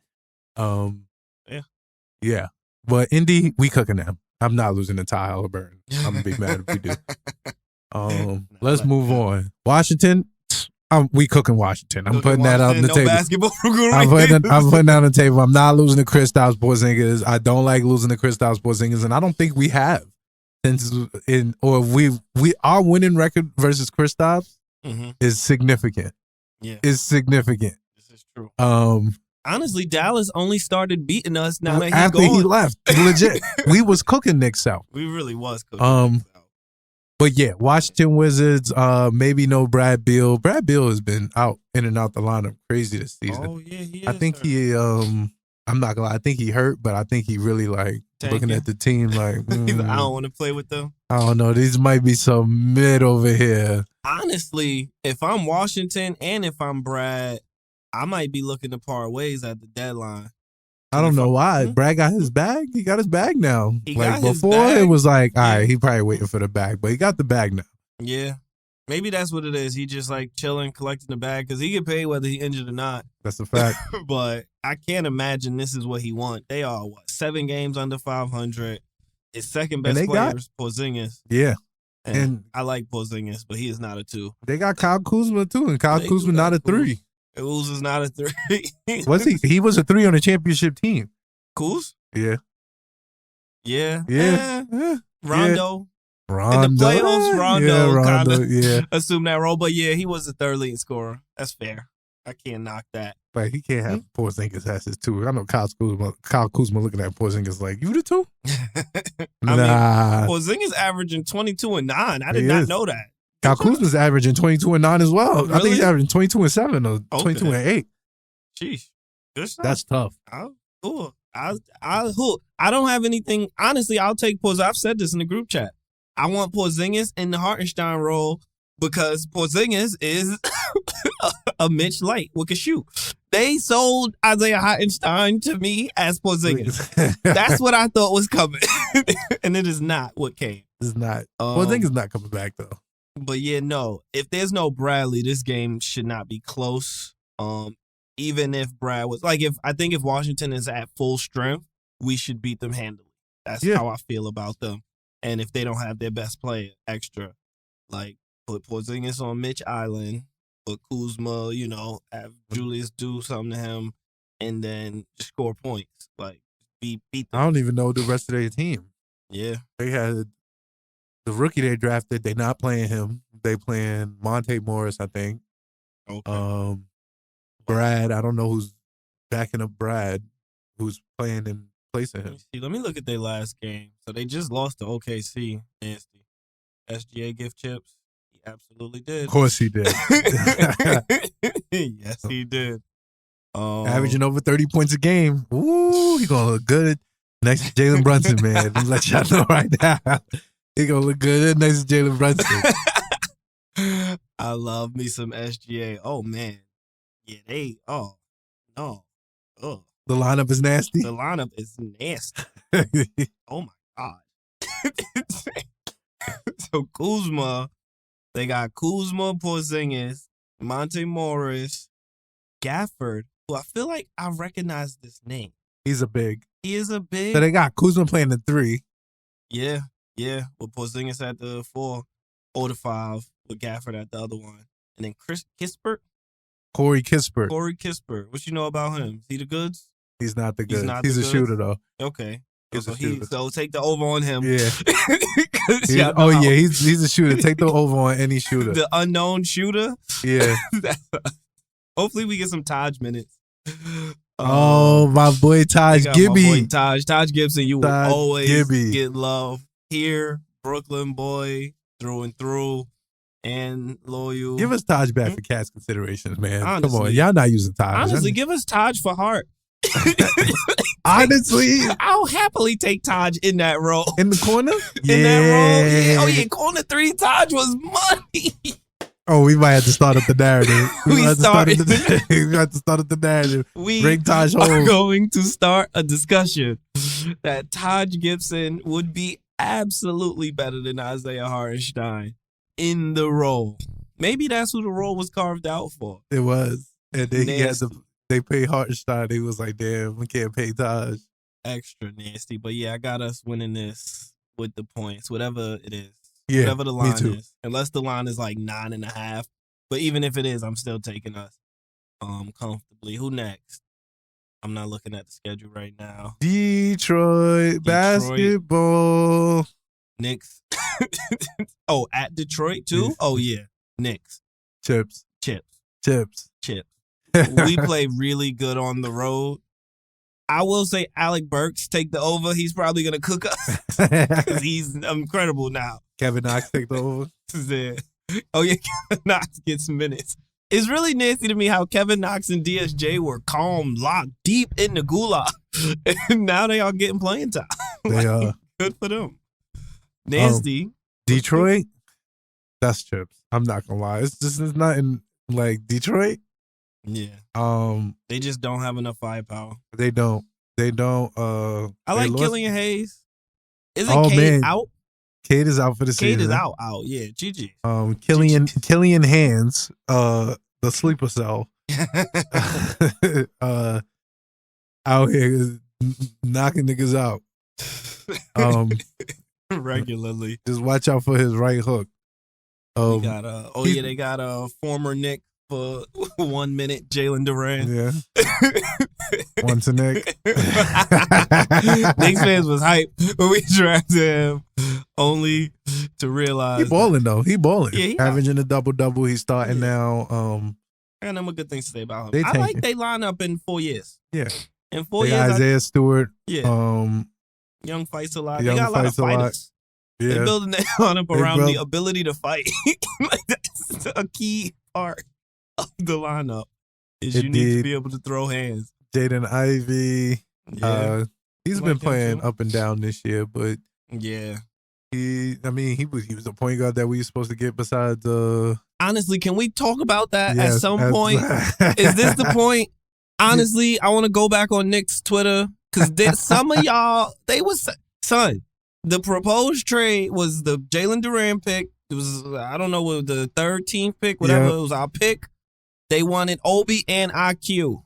Yeah. But Indy, we cooking them. I'm not losing to Ty Halliburton. I'm going to be mad if we do. Let's move on. Washington, we cooking Washington. I'm putting that out on the table. Basketball I'm putting that on the table. I'm not losing to Kristaps Porzingis. I don't like losing to Kristaps Porzingis, and I don't think we have. Our winning record versus Kristaps is significant. Yeah, is significant. This is true. Honestly, Dallas only started beating us now that after he left. Legit, we was cooking Knicks out. We really was cooking Knicks out. But yeah, Washington Wizards, maybe no Brad Beal. Brad Beal has been out in and out the lineup crazy this season. Oh, yeah, he is. I think he, I'm not gonna lie, I think he hurt, but I think he really looking at the team like, I don't want to play with them. I don't know. These might be some mid over here. Honestly, if I'm Washington and if I'm Brad, I might be looking to part ways at the deadline. I don't know why. Brad got his bag. He got his bag now. Before it was like, all right, he probably waiting for the bag, but he got the bag now. Yeah. Maybe that's what it is. He just chilling, collecting the bag because he get paid whether he injured or not. That's a fact. But I can't imagine this is what he want. They are 7 games under 500. His second best player is Porzingis. Yeah. And I like Porzingis, but he is not a 2. They got Kyle Kuzma too, and Kyle Kuzma not a 3. Kuz is not a 3. Was he? He was a 3 on a championship team. Kuz? Yeah. Rondo. Rondo. In the playoffs, Rondo kind of assumed that role. But yeah, he was the 3rd leading scorer. That's fair. I can't knock that. But he can't have Porzingis as his 2. I know Kyle Kuzma looking at Porzingis like, you the 2? I mean, Porzingis averaging 22 and 9. I did not know that. Kyle Kuzma's averaging 22 and 9 as well. Really? I think he's averaging 22 and 7 or 22 and 8. Sheesh. Good stuff. That's tough. Cool. I don't have anything. Honestly, I'll take Porzingis. I've said this in the group chat. I want Porzingis in the Hartenstein role because Porzingis is a Mitch Light who could shoot. They sold Isaiah Hartenstein to me as Porzingis. That's what I thought was coming. And it is not what came. It's not. Porzingis not coming back, though. But yeah, no. If there's no Bradley, this game should not be close. Even if Brad was if Washington is at full strength, we should beat them handily. That's how I feel about them. And if they don't have their best player extra, put Porzingis on Mitch Island, put Kuzma, have Julius do something to him, and then just score points. Beat them. I don't even know the rest of their team. Yeah. They had the rookie they drafted. They not playing him. They playing Monte Morris, I think. Okay. Brad, I don't know who's backing up Brad, who's playing in place of him. Let me look at their last game. So they just lost to OKC. Nasty. SGA gift chips. He absolutely did. Of course he did. Yes, he did. Averaging over 30 points a game. Ooh, he gonna look good next to Jalen Brunson, man. Let me let y'all know right now. He gonna look good next to Jalen Brunson. I love me some SGA. Oh man. Yeah, no. Oh. The lineup is nasty. The lineup is nasty. Oh my God. So Kuzma, they got Kuzma, Porzingis, Monte Morris, Gafford, who I feel like I recognize this name. He's a big. He is a big. So they got Kuzma playing the 3. Yeah. With Porzingis at the 4 or the 5, with Gafford at the other one. And then Corey Kispert. What you know about him? Is he the goods? He's not the goods. He's a shooter, though. Okay. So take the over on him. Yeah. He's a shooter. Take the over on any shooter. The unknown shooter. Yeah. Hopefully we get some Taj minutes. My boy Taj Gibby. Taj Gibson, you will always get love here. Brooklyn boy, through and through. And loyal. Give us Taj back for cash considerations, man. Honestly, come on, y'all not using Taj. Honestly, give us Taj for heart. Honestly, I'll happily take Taj in that role. In the corner? In that role? Yeah. Oh yeah, corner 3 Taj was money. Oh, we might have to start up the narrative. We have to start up the narrative. Bring Taj home. We're going to start a discussion that Taj Gibson would be absolutely better than Isaiah Hartenstein in the role. Maybe that's who the role was carved out for. It was. And then they paid Hartenstein. They was like, damn, we can't pay Taj. Extra nasty. But yeah, I got us winning this with the points, whatever it is. Yeah, whatever the line me too. is. Unless the line is 9.5. But even if it is, I'm still taking us comfortably. Who next? I'm not looking at the schedule right now. Detroit basketball. Knicks. Oh, at Detroit too? Oh yeah. Knicks. Chips. We play really good on the road. I will say Alec Burks take the over. He's probably going to cook us because he's incredible now. Kevin Knox take the over. Oh yeah, Kevin Knox gets minutes. It's really nasty to me how Kevin Knox and DSJ were calm, locked deep in the gulag. And now they are getting playing time. They are. Good for them. Nasty. Detroit, that's chips. I'm not gonna lie. It's not in Detroit. Yeah. They just don't have enough firepower. They don't. I like Killian Hayes. Isn't Cade out? Cade is out for the season. Cade is out. Yeah. GG. Killian Hands, the sleeper cell, out here knocking niggas out. Regularly. Just watch out for his right hook. They got a former Knick for 1 minute, Jalen Duran. Yeah. One to Nick. Knicks fans was hype when we drafted him, only to realize he balling though. He balling. Yeah, averaging a double. He's starting now. I got no good things to say about him. I like they line up in 4 years. Yeah. In 4 years. Isaiah Stewart. Yeah. Young fights a lot. They got a lot of fighters. Yeah. They're building their lineup around the ability to fight. That's a key part of the lineup. You need to be able to throw hands. Jaden Ivey. Yeah. He's been playing up and down this year, but yeah. He was a point guard that we were supposed to get besides Honestly, can we talk about that Yes, at some point? Is this the point? Honestly, I want to go back on Knicks Twitter because some of y'all, son, the proposed trade was the Jalen Duran pick. It was, I don't know, what the 13th pick, whatever. Yep. It was our pick. They wanted Obi and IQ.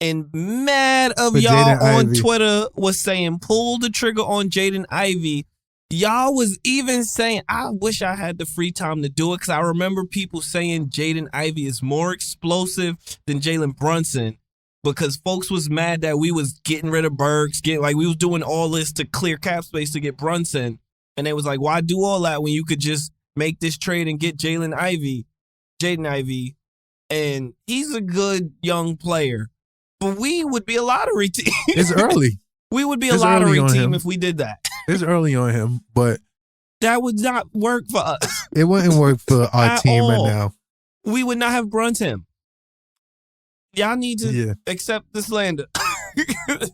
And mad of For y'all Jaden on Ivey. Twitter was saying, pull the trigger on Jaden Ivey. Y'all was even saying, I wish I had the free time to do it because I remember people saying Jaden Ivey is more explosive than Jalen Brunson because folks was mad that we was getting rid of Burks, we was doing all this to clear cap space to get Brunson. And they was like, why do all that when you could just make this trade and get Jaden Ivey? And he's a good young player. But we would be a lottery team. It's early. We would be a It's early lottery on team him. if we did that. It's early on him, but That would not work for us. it wouldn't work for our At team right all. now. We would not have Brunson. Y'all need to Yeah. accept the slander.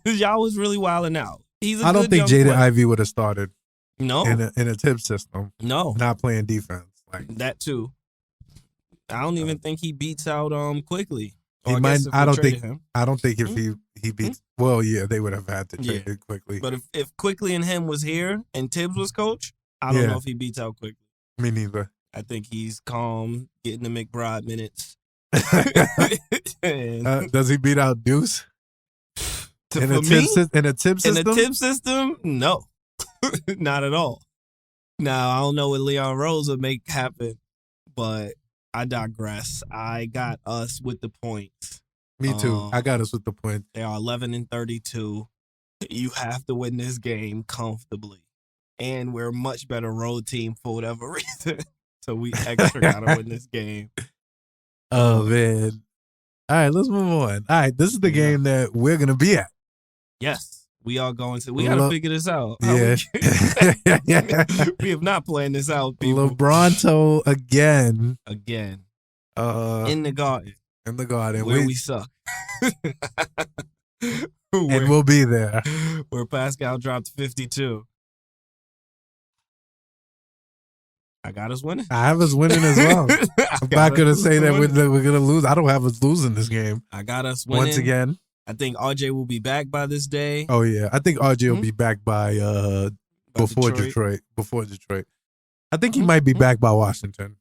Y'all was really wilding out. He's a I don't good think young Jaden player. Ivey would have started No, in a tip system, no, not playing defense. Like that too. I don't even think he beats out quickly. he Or I might. guess if I we don't traded think. him. I don't think if he beats. Well, yeah, they would have had to trade it quickly. But if Quickly and him was here and Tibbs was coach, I don't Yeah. know if he beats out Quickly. Me neither. I think he's calm, getting the McBride minutes. And Does he beat out Deuce in for a me, tip in system? the tip system, no, not at all. Now, I don't know what Leon Rose would make happen, but I digress. I got us with the points. Me too. I got us with the point. They are 11-32. You have to win this game comfortably. And we're a much better road team for whatever reason. So we extra got to win this game. Oh, man. All right, let's move on. All right, this is the game that we're going to be at. Yes, we are going to. We got to figure this out. Yeah. We have not planned this out, people. LeBronto again. Again. In In the Garden. the Garden. Where we suck. And we'll be there. Where Pascal dropped 52. I got us winning. I have us winning as well. I'm not going to say that we're going to lose. I don't have us losing this game. I got us winning. Once again. I think RJ will be back by this day. Oh, yeah. I think RJ will be back by before Detroit. Detroit. I think he might be back by Washington.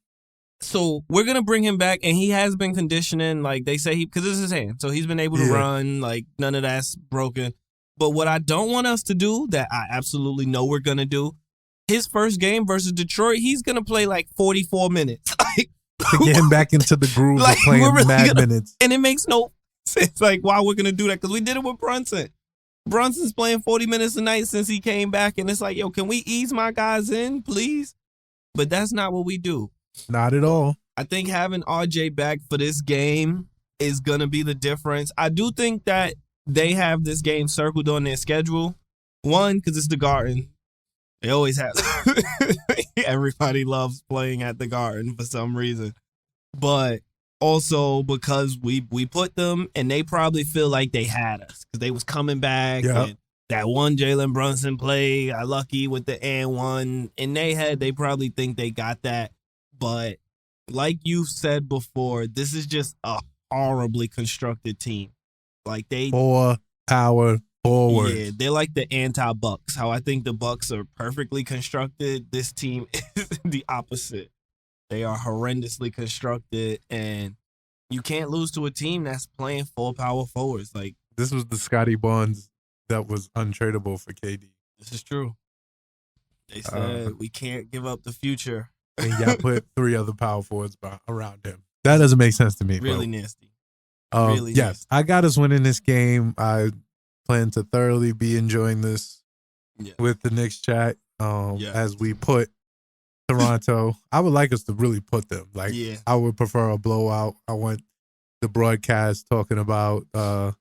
So we're going to bring him back, and he has been conditioning, like they say, because this is his hand. So he's been able to run, like none of that's broken. But what I don't want us to do, that I absolutely know we're going to do, his first game versus Detroit, he's going to play like 44 minutes. To get him back into the groove Like, of playing we're really mad minutes. And it makes no sense, like, why we're going to do that, because we did it with Brunson. Brunson's playing 40 minutes a night since he came back, and it's like, yo, can we ease my guys in, please? But that's not what we do. Not at all. I think having RJ back for this game is going to be the difference. I do think that they have this game circled on their schedule. One, because it's the Garden. They always have. Everybody loves playing at the Garden for some reason. But also because we put them, and they probably feel like they had us because they was coming back. Yep. And that one Jalen Brunson play, got lucky with the and one. In their head, they probably think they got that. But like you said before, this is just a horribly constructed team. Like 4 hour forward. Yeah, they're like the anti-Bucks. How I think the Bucks are perfectly constructed. This team is the opposite. They are horrendously constructed, and you can't lose to a team that's playing full power forwards. Like, this was the Scotty Barnes that was untradeable for KD. this is true. They said we can't give up the future. And y'all put 3 other power forwards around him. That doesn't make sense to me. Really bro. nasty. Really yes, nasty. I got us winning this game. I plan to thoroughly be enjoying this with the Knicks chat as we put Toronto. I would like us to really put them. Like, I would prefer a blowout. I want the broadcast talking about how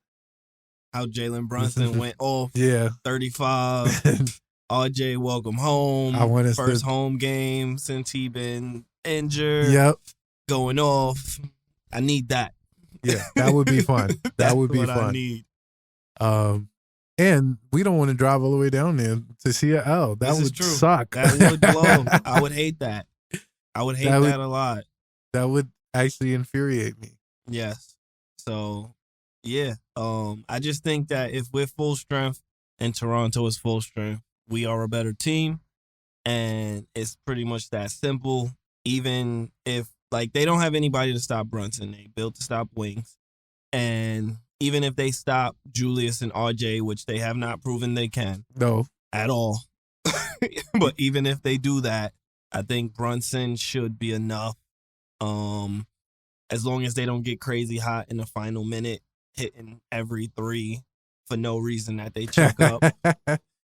Jalen Brunson went off 35. RJ, welcome home. I want us first home game since he been injured. Yep. Going off. I need that. Yeah, that would be fun. That would be what fun. I need. And we don't want to drive all the way down there to see an L. That would suck. That would blow. I would hate that. I would hate that a lot. That would actually infuriate me. Yes. So, yeah. I just think that if we're full strength and Toronto is full strength, we are a better team. And it's pretty much that simple. Even if, like, they don't have anybody to stop Brunson. They built to stop wings. And even if they stop Julius and RJ, which they have not proven they can. No. At all. But even if they do that, I think Brunson should be enough. As long as they don't get crazy hot in the final minute, hitting every three for no reason that they check up,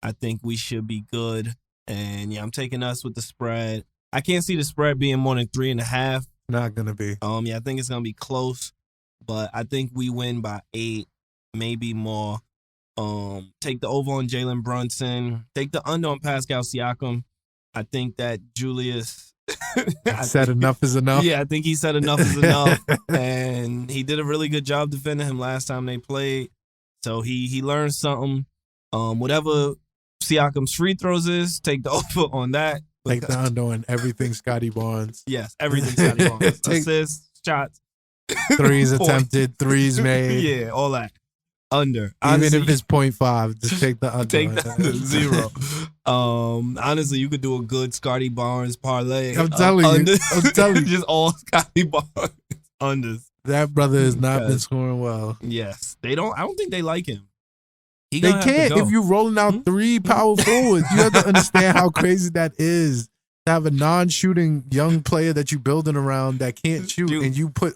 I think we should be good. And yeah, I'm taking us with the spread. I can't see the spread being more than 3.5. Not gonna be. Yeah, I think it's gonna be close, but I think we win by 8, maybe more. Take the over on Jalen Brunson. Take the under on Pascal Siakam. I think that Julius said enough is enough. Yeah, I think he said enough is enough, and he did a really good job defending him last time they played. So he learned something. Whatever Siakam's free throws is, take the over on that. Take the under on everything Scotty Barnes. Yes, everything Scotty Barnes. Assists, shots, threes attempted, threes made. Yeah, all that. Under. Honestly, even if it's 0.5, just take the under. Take the under. 0. Honestly, you could do a good Scotty Barnes parlay. I'm telling you. Just all Scotty Barnes unders. That brother has not been scoring well. Yes. I don't think they like him. They can't. If you're rolling out 3 power forwards, you have to understand how crazy that is. To have a non-shooting young player that you're building around that can't shoot, and you put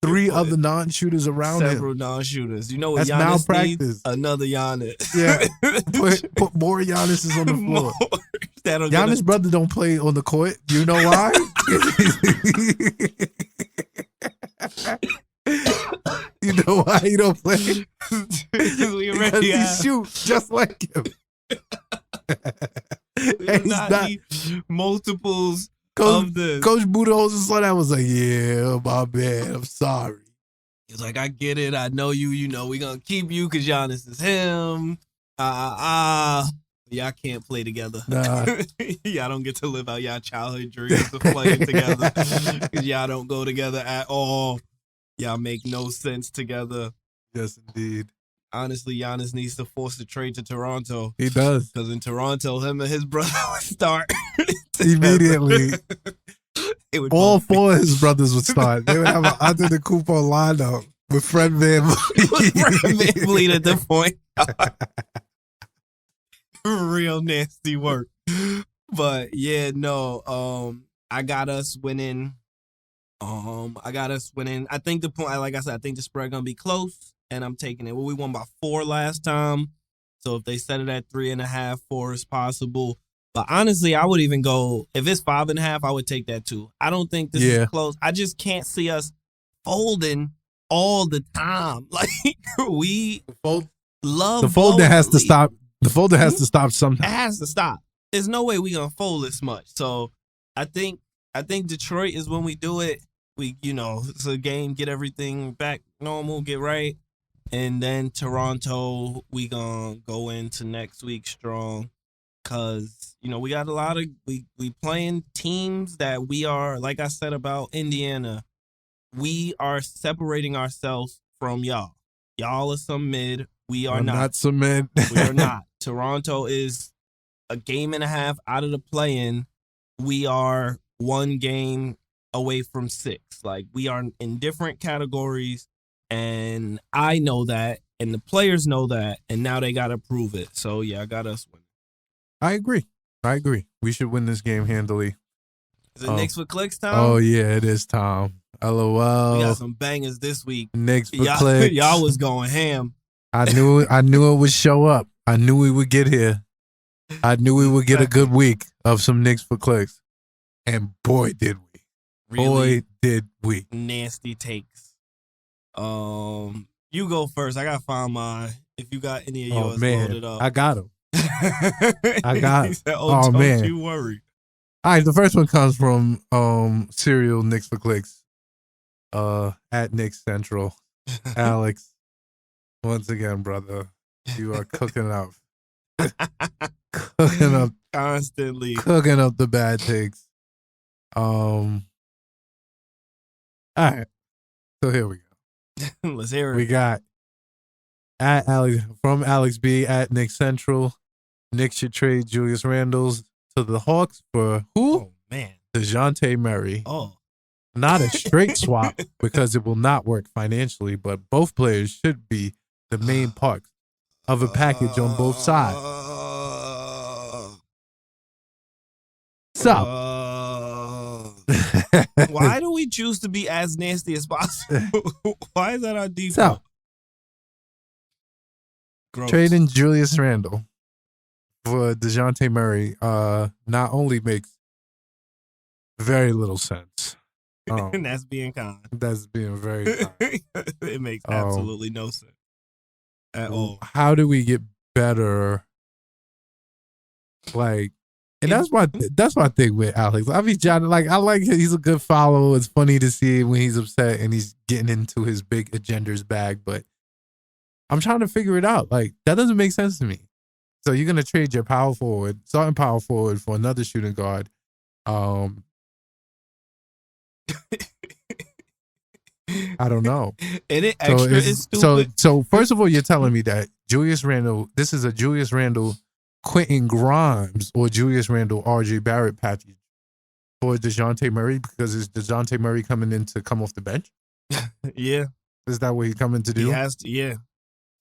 3 other non-shooters around several him. Non-shooters. You know what That's Giannis malpractice. Needs? Another Giannis. Yeah. Put more Giannis's on the floor. Giannis' brother don't play on the court. Do you know why? You know why he don't play? Because he shoots just like him. He's not multiples of this. Coach Budenholzer saw that, was like, yeah, my man, I'm sorry. He was like, I get it. I know you. You know, we're going to keep you because Giannis is him. Y'all can't play together. Nah. Y'all don't get to live out y'all childhood dreams of playing together. Because y'all don't go together at all. Y'all make no sense together. Yes, indeed. Honestly, Giannis needs to force a trade to Toronto. He does. Because in Toronto, him and his brother would start. Immediately. All 4 of his brothers would start. They would have an under the Cooper lineup with Fred VanVleet. Fred VanVleet at the point. Real nasty work. But yeah, no. I got us winning. I think the point, like I said, I think the spread gonna be close, and I'm taking it. Well, we won by 4 last time, so if they set it at 3.5, 4 is possible. But honestly, I would even go, if it's 5.5, I would take that too. I don't think this is close. I just can't see us folding all the time. Like we love the folding has to stop. The folding has to stop sometime. It has to stop. There's no way we're gonna fold this much. So I think Detroit is when we do it. We, it's a game, get everything back normal, get right. And then Toronto, we gonna go into next week strong. Cause, we got a lot of, we playing teams that we are, like I said about Indiana, we are separating ourselves from y'all. Y'all are some mid. We are not some mid. We are not. Toronto is a game and a half out of the play-in. We are 1 game away from 6. Like, we are in different categories, and I know that, and the players know that, and now they got to prove it. So, yeah, I got us winning. I agree. We should win this game handily. Is it Knicks for clicks time? Oh, yeah, it is time. LOL. We got some bangers this week. Knicks for clicks. Y'all was going ham. I knew it would show up. I knew we would get here. I knew we would get a good week of some Knicks for clicks. And boy, did we. Really boy, did we. Nasty takes. You go first. I got to find mine. If you got any of yours, load it up. I got them. I got it. Don't man. you worry. All right, the first one comes from Serial Knicks for Clicks. At Knicks Central. Alex. Once again, brother. You are cooking up. Constantly. Cooking up the bad takes. All right. So here we go. Let's hear it. We got at Alex B at Nick Central. Knicks should trade Julius Randle to the Hawks for who? Oh man, DeJounte Murray. Oh, Not a straight swap because it will not work financially, but both players should be the main parts of a package on both sides. So, why do we choose to be as nasty as possible? Why is that our default? So, trading Julius Randle for DeJounte Murray not only makes very little sense. And that's being kind. That's being very kind. It makes absolutely no sense at all. How do we get better? Like, and that's my thing with Alex. I mean, John, like I like he's a good follower. It's funny to see when he's upset and he's getting into his big agendas bag, but I'm trying to figure it out. Like, that doesn't make sense to me. So you're gonna trade your starting power forward for another shooting guard. I don't know. And it extra is stupid. So first of all, you're telling me that Julius Randle, this is a Julius Randle, Quentin Grimes, or Julius Randle, RJ Barrett package for DeJounte Murray because it's DeJounte Murray coming in to come off the bench? Yeah. Is that what he's coming to do? He has to, yeah.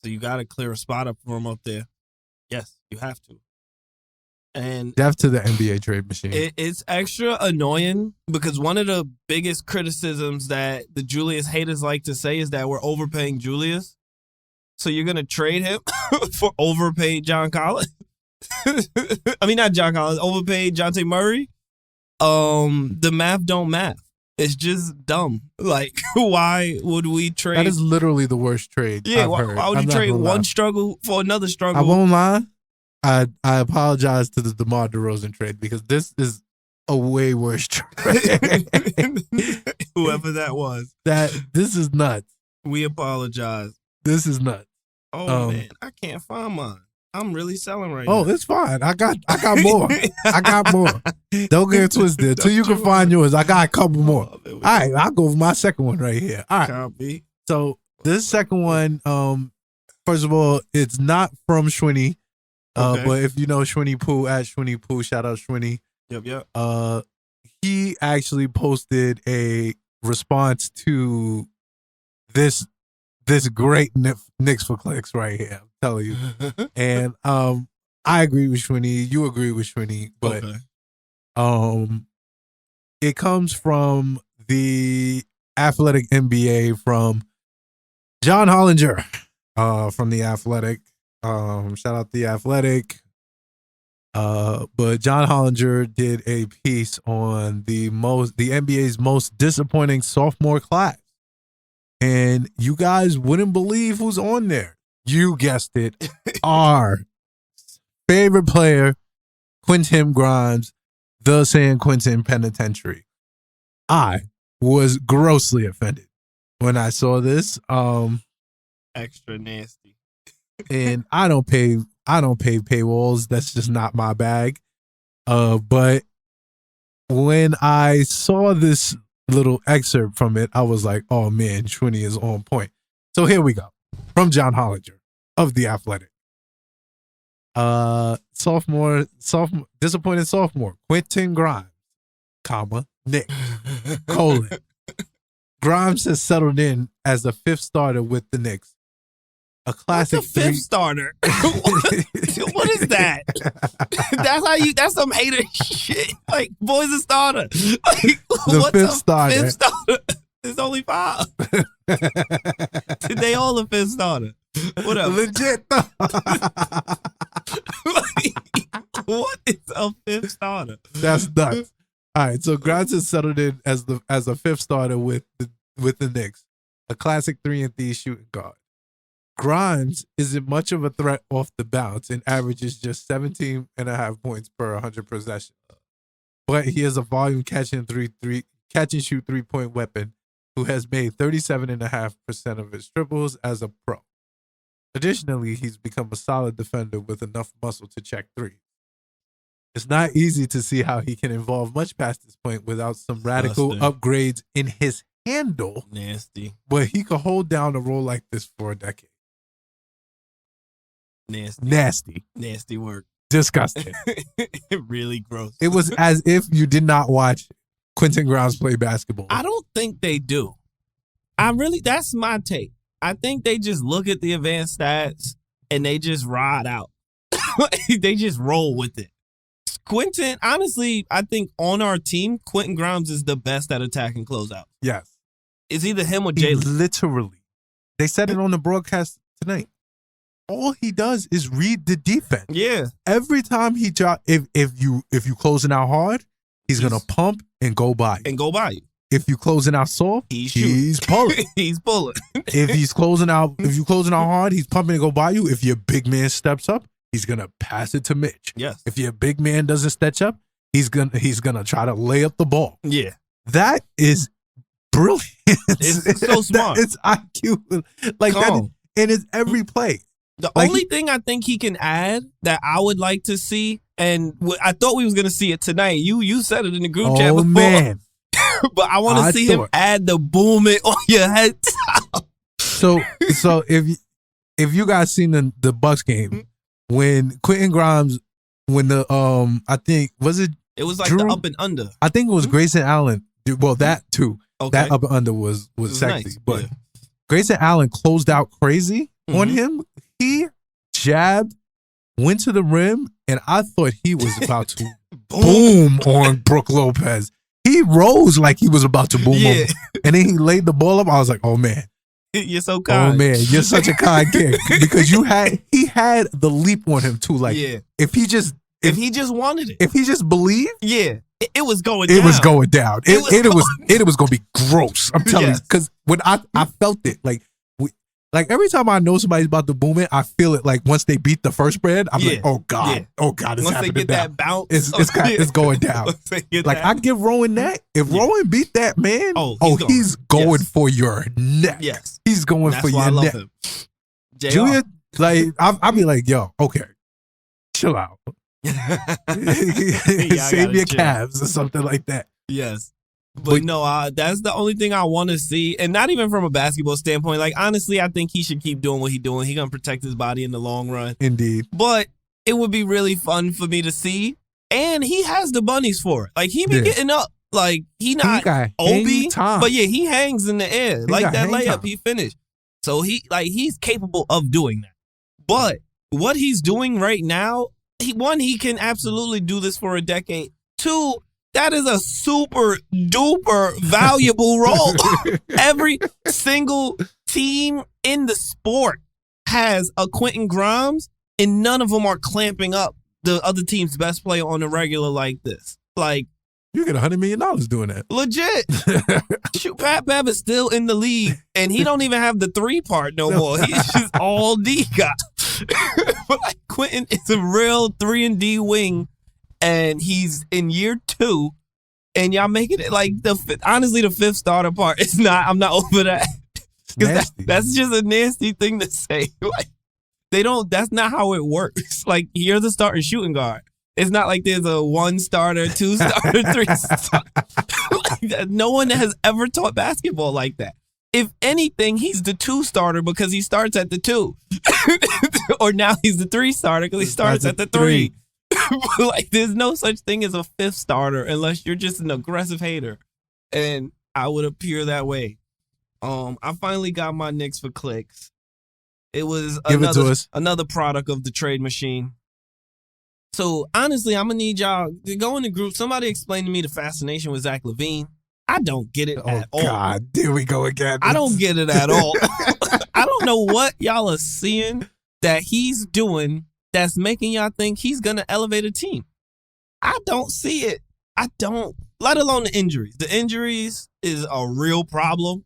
So you got to clear a spot up for him up there. Yes, you have to. And death to the NBA trade machine. It's extra annoying because one of the biggest criticisms that the Julius haters like to say is that we're overpaying Julius. So you're going to trade him for overpaid John Collins? I mean, not John Collins, overpaid Dejounte Murray? The math don't math. It's just dumb. Like, why would we trade? That is literally the worst trade I've heard. Why would you trade one struggle for another struggle? I won't lie. I apologize to the DeMar DeRozan trade because this is a way worse trade. Whoever that was. This is nuts. We apologize. This is nuts. Oh man, I can't find mine. I'm really selling right now. Oh, it's fine. I got more. I got more. Don't get it twisted. Until you can find yours, I got a couple more. All right, I'll go for my second one right here. All right. Copy. So this second one, first of all, it's not from Schwinny. Okay. But if you know Schwinny Poo at Schwinny Poo, shout out Schwinny. Yep. He actually posted a response to this great Knicks for Clicks right here. I'm telling you. And I agree with Schwinny. You agree with Schwinny, but it comes from the Athletic NBA from John Hollinger from the Athletic. Shout out the Athletic. But John Hollinger did a piece on the NBA's most disappointing sophomore class. And you guys wouldn't believe who's on there. You guessed it. Our favorite player, Quentin Grimes, the San Quentin Penitentiary. I was grossly offended when I saw this. Extra nasty. And I don't pay paywalls. That's just not my bag. But when I saw this little excerpt from it, I was like, oh man, Schwinny is on point. So here we go. From John Hollinger of The Athletic. Disappointed sophomore, Quentin Grimes, Nick, : Grimes has settled in as the fifth starter with the Knicks. A classic. What's the fifth starter? What is that? That's some hater shit. Like, boy's a starter. Like, the fifth starter. Fifth starter? There's only 5. They all the fifth starter. Whatever. Legit though. Like, what is a fifth starter? That's nuts. All right, so Grimes has settled in as a fifth starter with the Knicks. A classic 3-and-D shooting guard. Grimes isn't much of a threat off the bounce and averages just 17.5 points per 100 possessions. But he is a volume catch and shoot 3-point weapon who has made 37.5% of his triples as a pro. Additionally, he's become a solid defender with enough muscle to check threes. It's not easy to see how he can evolve much past this point without some radical upgrades in his handle. Nasty. But he could hold down a role like this for a decade. Nasty work. Disgusting. Really gross. It was as if you did not watch Quentin Grimes play basketball. I don't think they do. That's my take. I think they just look at the advanced stats and they just ride out. They just roll with it. Quentin, honestly, I think on our team, Quentin Grimes is the best at attacking closeout. Yes. It's either him or Jalen. Literally. They said it on the broadcast tonight. All he does is read the defense. Yeah. Every time he if you closing out hard, he's gonna pump and go by you. If you closing out soft, he's pulling. He's pulling. If you closing out hard, he's pumping and go by you. If your big man steps up, he's gonna pass it to Mitch. Yes. If your big man doesn't step up, he's gonna try to lay up the ball. Yeah. That is brilliant. It's so smart. It's IQ like that, and it's every play. The only thing I think he can add that I would like to see, and I thought we was gonna see it tonight. You said it in the group chat before. Man. But I want to see him add the boom it on your head top. So if you guys seen the Bucks game when Quentin Grimes the I think it was like Drew? The up and under. I think it was Grayson Allen. Well, that too. Okay. That up and under was sexy. Nice. But Grayson Allen closed out crazy on him. He jabbed, went to the rim, and I thought he was about to boom on Brook Lopez. He rose like he was about to boom him. And then he laid the ball up. I was like, oh, man. You're so kind. Oh, man. You're such a kind kid. Because he had the leap on him, too. Like, if he just wanted it. If he just believed. Yeah. It was going down. It was going down. It was going to be gross. I'm telling you. Because when I felt it, like every time I know somebody's about to boom it, I feel it. Like once they beat the first spread, I'm like, oh God, it's once happening. Once they get that bounce, it's going down. Like I give Rowan that. If Rowan beat that man, he's going for your neck. Yes, he's going for your neck. Him. Julia, like I'll be like, yo, okay, chill out. Save your calves or something like that. Yes. But no, that's the only thing I want to see. And not even from a basketball standpoint. Like, honestly, I think he should keep doing what he's doing. He's going to protect his body in the long run. Indeed. But it would be really fun for me to see. And he has the bunnies for it. Like, he be getting up. Like, he not Obi. But yeah, he hangs in the air. Like that layup he finished. So he's capable of doing that. But what he's doing right now, he can absolutely do this for a decade. Two, that is a super duper valuable role. Every single team in the sport has a Quentin Grimes, and none of them are clamping up the other team's best player on the regular like this. Like, you get $100 million doing that. Legit. Shoot, Pat Bev is still in the league, and he don't even have the 3 part no more. He's just all D guy. But like, Quentin is a real 3-and-D wing. And he's in year 2, and y'all making it like honestly the 5th starter part. It's not. I'm not over that. That's just a nasty thing to say. Like they don't. That's not how it works. Like you're the starting shooting guard. It's not like there's a 1 starter, 2 starter, 3 starter. Like no one has ever taught basketball like that. If anything, he's the 2 starter because he starts at the 2, or now he's the 3 starter because he starts at the 3. Like there's no such thing as a 5th starter unless you're just an aggressive hater, and I would appear that way. I finally got my Knicks for clicks. It was another product of the trade machine. So honestly, I'm gonna need y'all to go in the group. Somebody explain to me the fascination with Zach LaVine. I don't get it at all. God, here we go again. I don't get it at all. I don't know what y'all are seeing that he's doing that's making y'all think he's going to elevate a team. I don't see it. I don't, let alone the injuries. The injuries is a real problem,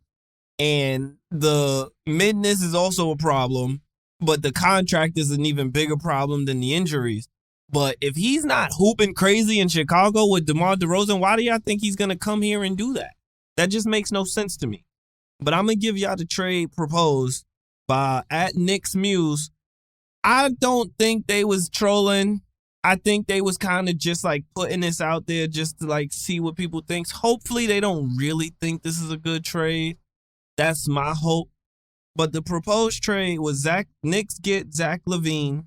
and the midness is also a problem, but the contract is an even bigger problem than the injuries. But if he's not hooping crazy in Chicago with DeMar DeRozan, why do y'all think he's going to come here and do that? That just makes no sense to me. But I'm going to give y'all the trade proposed by @Knicks Muse. I don't think they was trolling. I think they was kind of just like putting this out there just to like see what people think. Hopefully they don't really think this is a good trade. That's my hope. But the proposed trade was Knicks get Zach LaVine,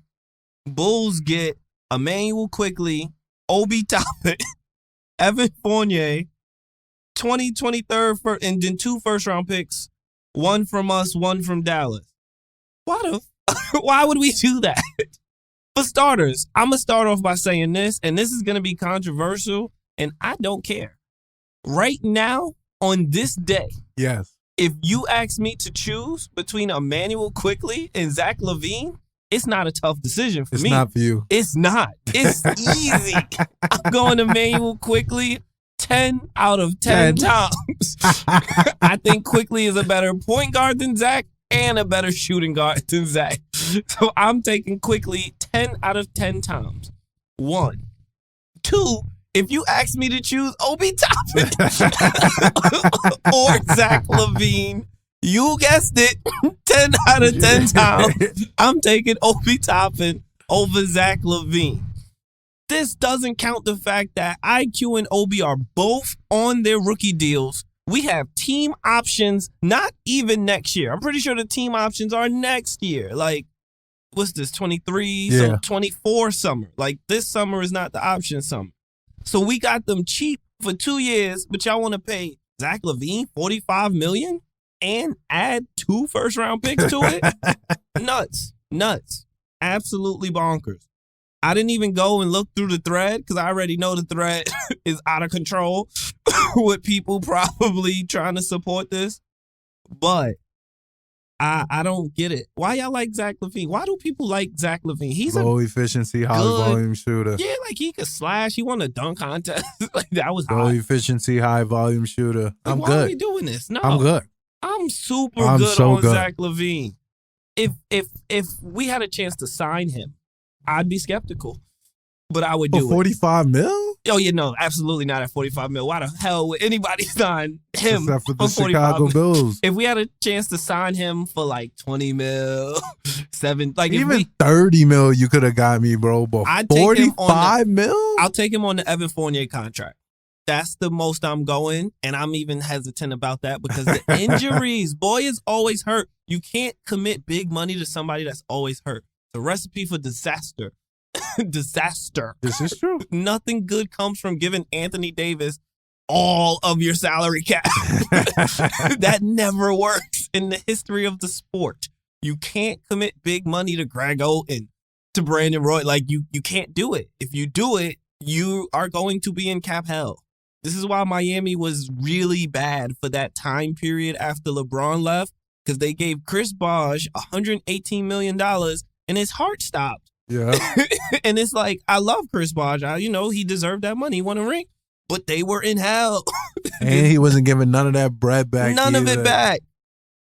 Bulls get Emmanuel Quickley, Obi Toppin, Evan Fournier, 2023 and then 2 first-round picks, 1 from us, 1 from Dallas. Why would we do that? For starters, I'm going to start off by saying this, and this is going to be controversial, and I don't care. Right now, on this day, yes, if you ask me to choose between Emmanuel Quickley and Zach LaVine, it's not a tough decision for me. It's not for you. It's not. It's easy. I'm going Emmanuel Quickley 10 out of 10 times. I think Quickley is a better point guard than Zach and a better shooting guard than Zach. So I'm taking Quickley 10 out of 10 times. 1. 2, if you ask me to choose Obi Toppin or Zach LaVine, you guessed it, 10 out of 10 times, I'm taking Obi Toppin over Zach LaVine. This doesn't count the fact that IQ and Obi are both on their rookie deals. We have team options, not even next year. I'm pretty sure the team options are next year. Like, what's this, 23? Yeah. So 24 summer. Like, this summer is not the option summer. So we got them cheap for 2 years, but y'all want to pay Zach LaVine $45 million and add 2 first-round picks to it? Nuts. Absolutely bonkers. I didn't even go and look through the thread because I already know the thread is out of control with people probably trying to support this. But I don't get it. Why y'all like Zach LaVine? Why do people like Zach LaVine? He's low efficiency, high volume shooter. Yeah, like he could slash. He won a dunk contest. Like that was low hot. Efficiency, high volume shooter. Like, I'm why good. Why are we doing this? No, I'm good. I'm super good so on good. Zach LaVine. If we had a chance to sign him, I'd be skeptical, but I would do for $45 million? Oh, yeah, no, absolutely not at $45 million. Why the hell would anybody sign him except for the $45 Chicago million? Bulls? If we had a chance to sign him for like $20 million, 7, like even $30 million, you could have got me, bro. But $45 million? I'll take him on the Evan Fournier contract. That's the most I'm going, and I'm even hesitant about that because the injuries, boy, is always hurt. You can't commit big money to somebody that's always hurt. It's a recipe for disaster. Disaster. This is true. Nothing good comes from giving Anthony Davis all of your salary cap. That never works in the history of the sport. You can't commit big money to Greg Oden, to Brandon Roy. Like, you can't do it. If you do it, you are going to be in cap hell. This is why Miami was really bad for that time period after LeBron left, because they gave Chris Bosh $118 million and his heart stopped. Yeah. And it's like, I love Chris Bosh. He deserved that money. He won a ring. But they were in hell. And he wasn't giving none of that bread back. None of it back.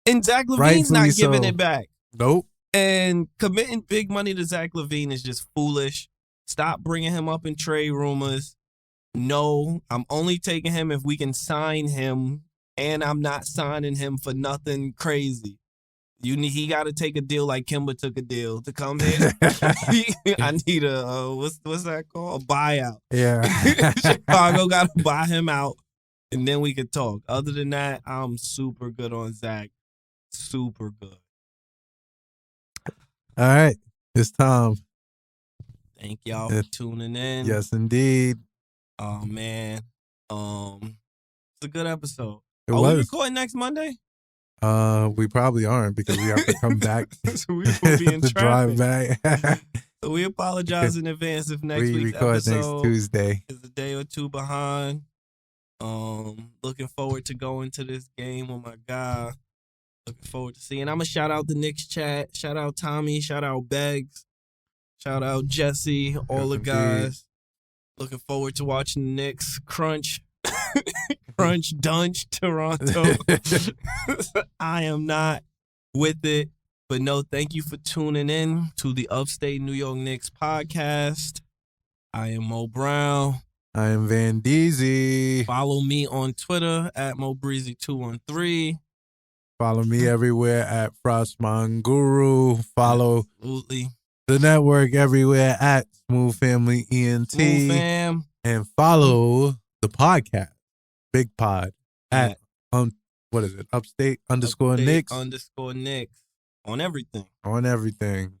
And Zach LaVine's not giving it back. Nope. And committing big money to Zach LaVine is just foolish. Stop bringing him up in trade rumors. No, I'm only taking him if we can sign him, and I'm not signing him for nothing crazy. He got to take a deal like Kemba took a deal to come here. I need a what's that called? A buyout. Yeah. Chicago got to buy him out, and then we could talk. Other than that, I'm super good on Zach. Super good. All right, it's time. Thank y'all for tuning in. Yes, indeed. Oh man, it's a good episode. Are we recording next Monday? We probably aren't because we have to come back. So we will be in to drive back. So we apologize in advance if next week's record next Tuesday is a day or two behind. Looking forward to going to this game with my guy. Looking forward to seeing. I'm gonna shout out the Knicks chat. Shout out Tommy. Shout out Beggs. Shout out Jesse. All the guys. Looking forward to watching the Knicks crunch dunch Toronto. I am not with it. But no, thank you for tuning in to the Upstate New York Knicks podcast. I am Mo Brown. I am Van Deezy. Follow me on Twitter at MoBreezy213. Follow me everywhere at Frostman Guru. Follow Absolutely. The network everywhere at Smooth Family ENT. Smooth Fam. And follow the podcast, Big Pod, at what is it? Upstate _Knicks. _Knicks on everything. On everything.